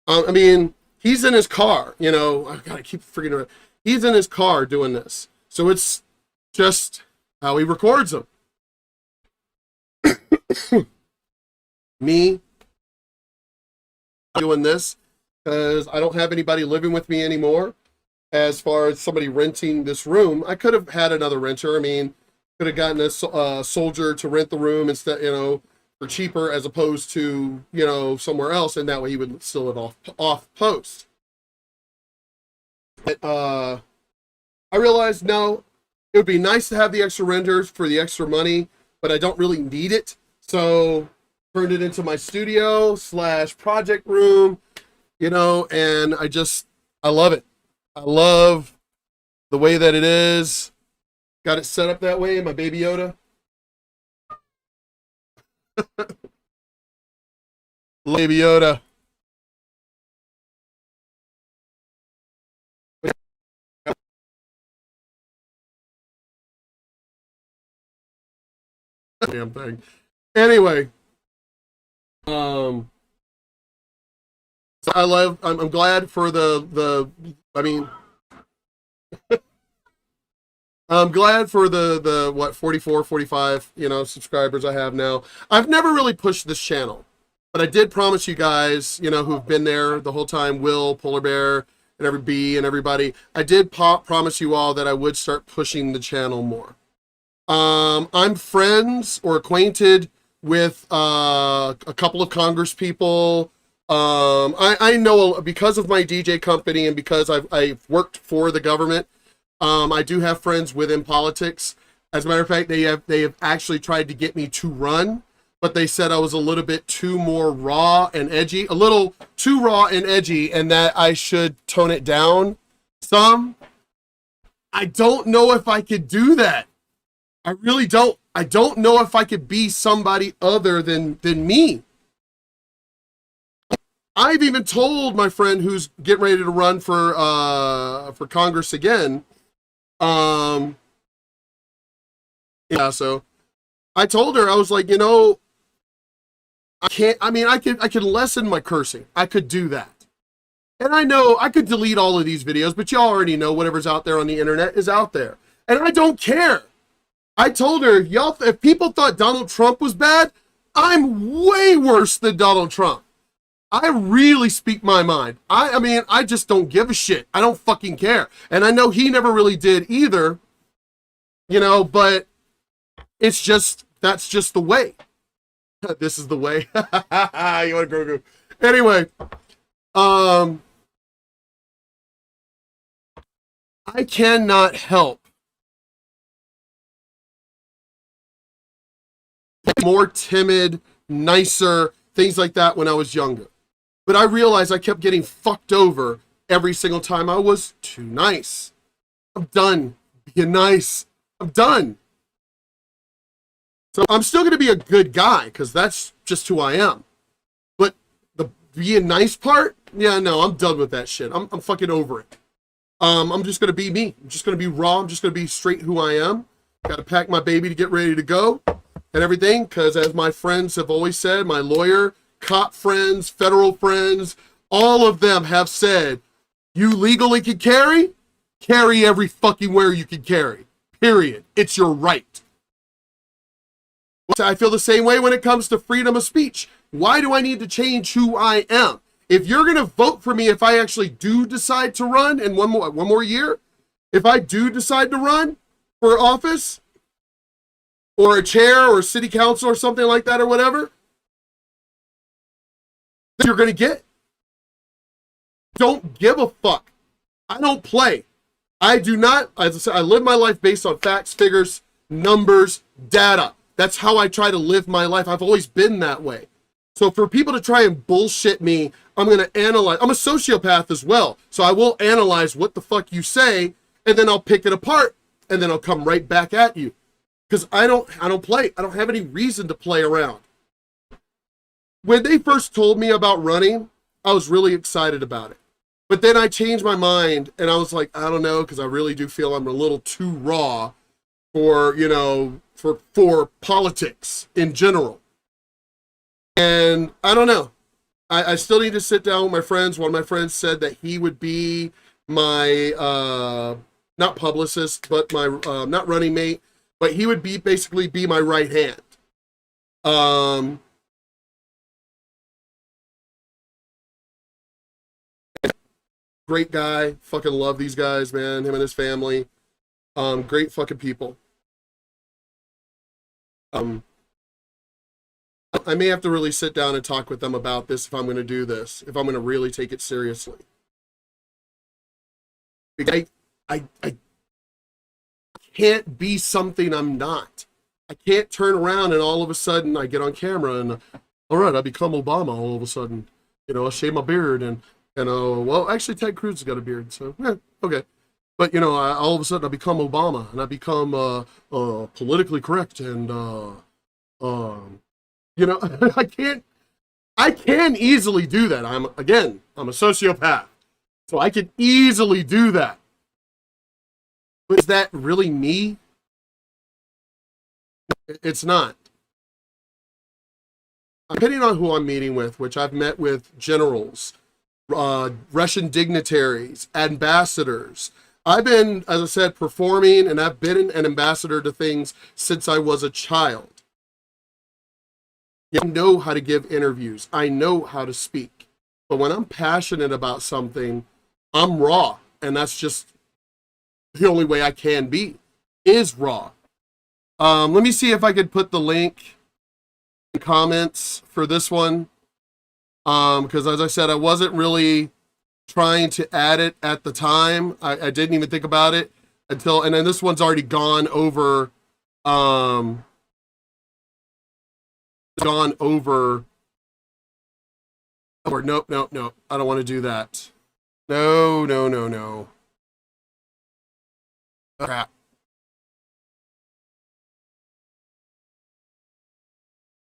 A: he's in his car, I gotta keep freaking around. He's in his car doing this. So it's just how he records them. Me doing this because I don't have anybody living with me anymore. As far as somebody renting this room, I could have had another renter. Could have gotten a soldier to rent the room instead, for cheaper as opposed to, somewhere else. And that way he would still live off post. But, I realized, no, it would be nice to have the extra renters for the extra money, but I don't really need it. So turned it into my studio / project room, and I love it. I love the way that it is. Got it set up that way, my baby Yoda. Baby Yoda. Damn thing. Anyway, So I'm glad for I mean, I'm glad for the what, 44, 45, subscribers I have now. I've never really pushed this channel, but I did promise you guys, who've been there the whole time, Will, Polar Bear, and every B and everybody, I did promise you all that I would start pushing the channel more. I'm friends or acquainted with a couple of Congress people. I know, because of my DJ company and because I've worked for the government, I do have friends within politics. As a matter of fact, they have actually tried to get me to run, but they said I was a little bit too more raw and edgy, a little too raw and edgy, and that I should tone it down some. I don't know if I could do that. I really don't. I don't know if I could be somebody other than me. I've even told my friend who's getting ready to run for Congress again. Yeah, so I told her, I was like, I can't, I could lessen my cursing. I could do that. And I know I could delete all of these videos, but y'all already know whatever's out there on the internet is out there. And I don't care. I told her, if people thought Donald Trump was bad, I'm way worse than Donald Trump. I really speak my mind. I mean, I just don't give a shit. I don't fucking care. And I know he never really did either, but it's just, that's just the way. This is the way. You want to go. Anyway, I cannot help more timid, nicer, things like that when I was younger. But I realized I kept getting fucked over every single time I was too nice. I'm done being nice. I'm done. So I'm still going to be a good guy because that's just who I am. But the being nice part, yeah, no, I'm done with that shit. I'm fucking over it. I'm just going to be me. I'm just going to be raw. I'm just going to be straight who I am. Got to pack my baby to get ready to go and everything, because as my friends have always said, my lawyer, cop friends, federal friends, all of them have said, you legally can carry every fucking where you can carry. Period. It's your right. I feel the same way when it comes to freedom of speech. Why do I need to change who I am? If you're going to vote for me, if I actually do decide to run in one more year, if I do decide to run for office or a chair or city council or something like that or whatever, you're going to get. Don't give a fuck. I don't play. I do not, as I said, I live my life based on facts, figures, numbers, data. That's how I try to live my life. I've always been that way. So for people to try and bullshit me, I'm going to analyze. I'm a sociopath as well. So I will analyze what the fuck you say, and then I'll pick it apart, and then I'll come right back at you. Because I don't play. I don't have any reason to play around. When they first told me about running, I was really excited about it. But then I changed my mind, and I was like, I don't know, because I really do feel I'm a little too raw for, for politics in general. And I don't know. I still need to sit down with my friends. One of my friends said that he would be my, not publicist, but my, not running mate, but he would basically be my right hand. Great guy. Fucking love these guys, man. Him and his family. Great fucking people. I may have to really sit down and talk with them about this if I'm going to do this, if I'm going to really take it seriously. I can't be something I'm not. I can't turn around and all of a sudden I get on camera and, all right, I become Obama all of a sudden. I shave my beard and well, actually Ted Cruz has got a beard, so yeah, okay. But, all of a sudden I become Obama and I become politically correct and, I can easily do that. I'm a sociopath. So I can easily do that. But is that really me? It's not. depending on who I'm meeting with, which I've met with generals, Russian dignitaries, ambassadors. I've been, as I said, performing, and I've been an ambassador to things since I was a child. I know how to give interviews. I know how to speak. But when I'm passionate about something, I'm raw. And that's just the only way I can be, is raw. Let me see if I could put the link in comments for this one. Because as I said, I wasn't really trying to add it at the time. I didn't even think about it until, and then this one's already gone over, or nope, I don't want to do that. No. Crap.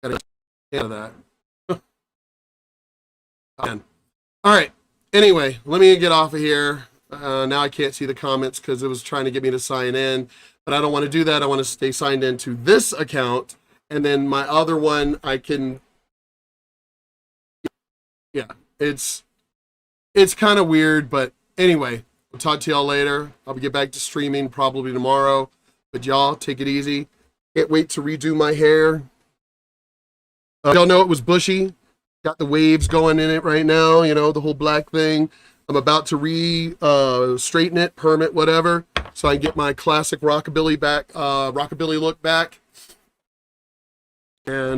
A: Gotta get out of that. All right. Anyway, let me get off of here. Now I can't see the comments because it was trying to get me to sign in, but I don't want to do that. I want to stay signed into this account, and then my other one I can. Yeah, it's kind of weird, but anyway, I'll talk to y'all later. I'll get back to streaming probably tomorrow, but y'all take it easy. Can't wait to redo my hair. Y'all know it was bushy. Got the waves going in it right now, you know, the whole black thing. I'm about to straighten it, perm it, whatever, so I can get my classic rockabilly look back. And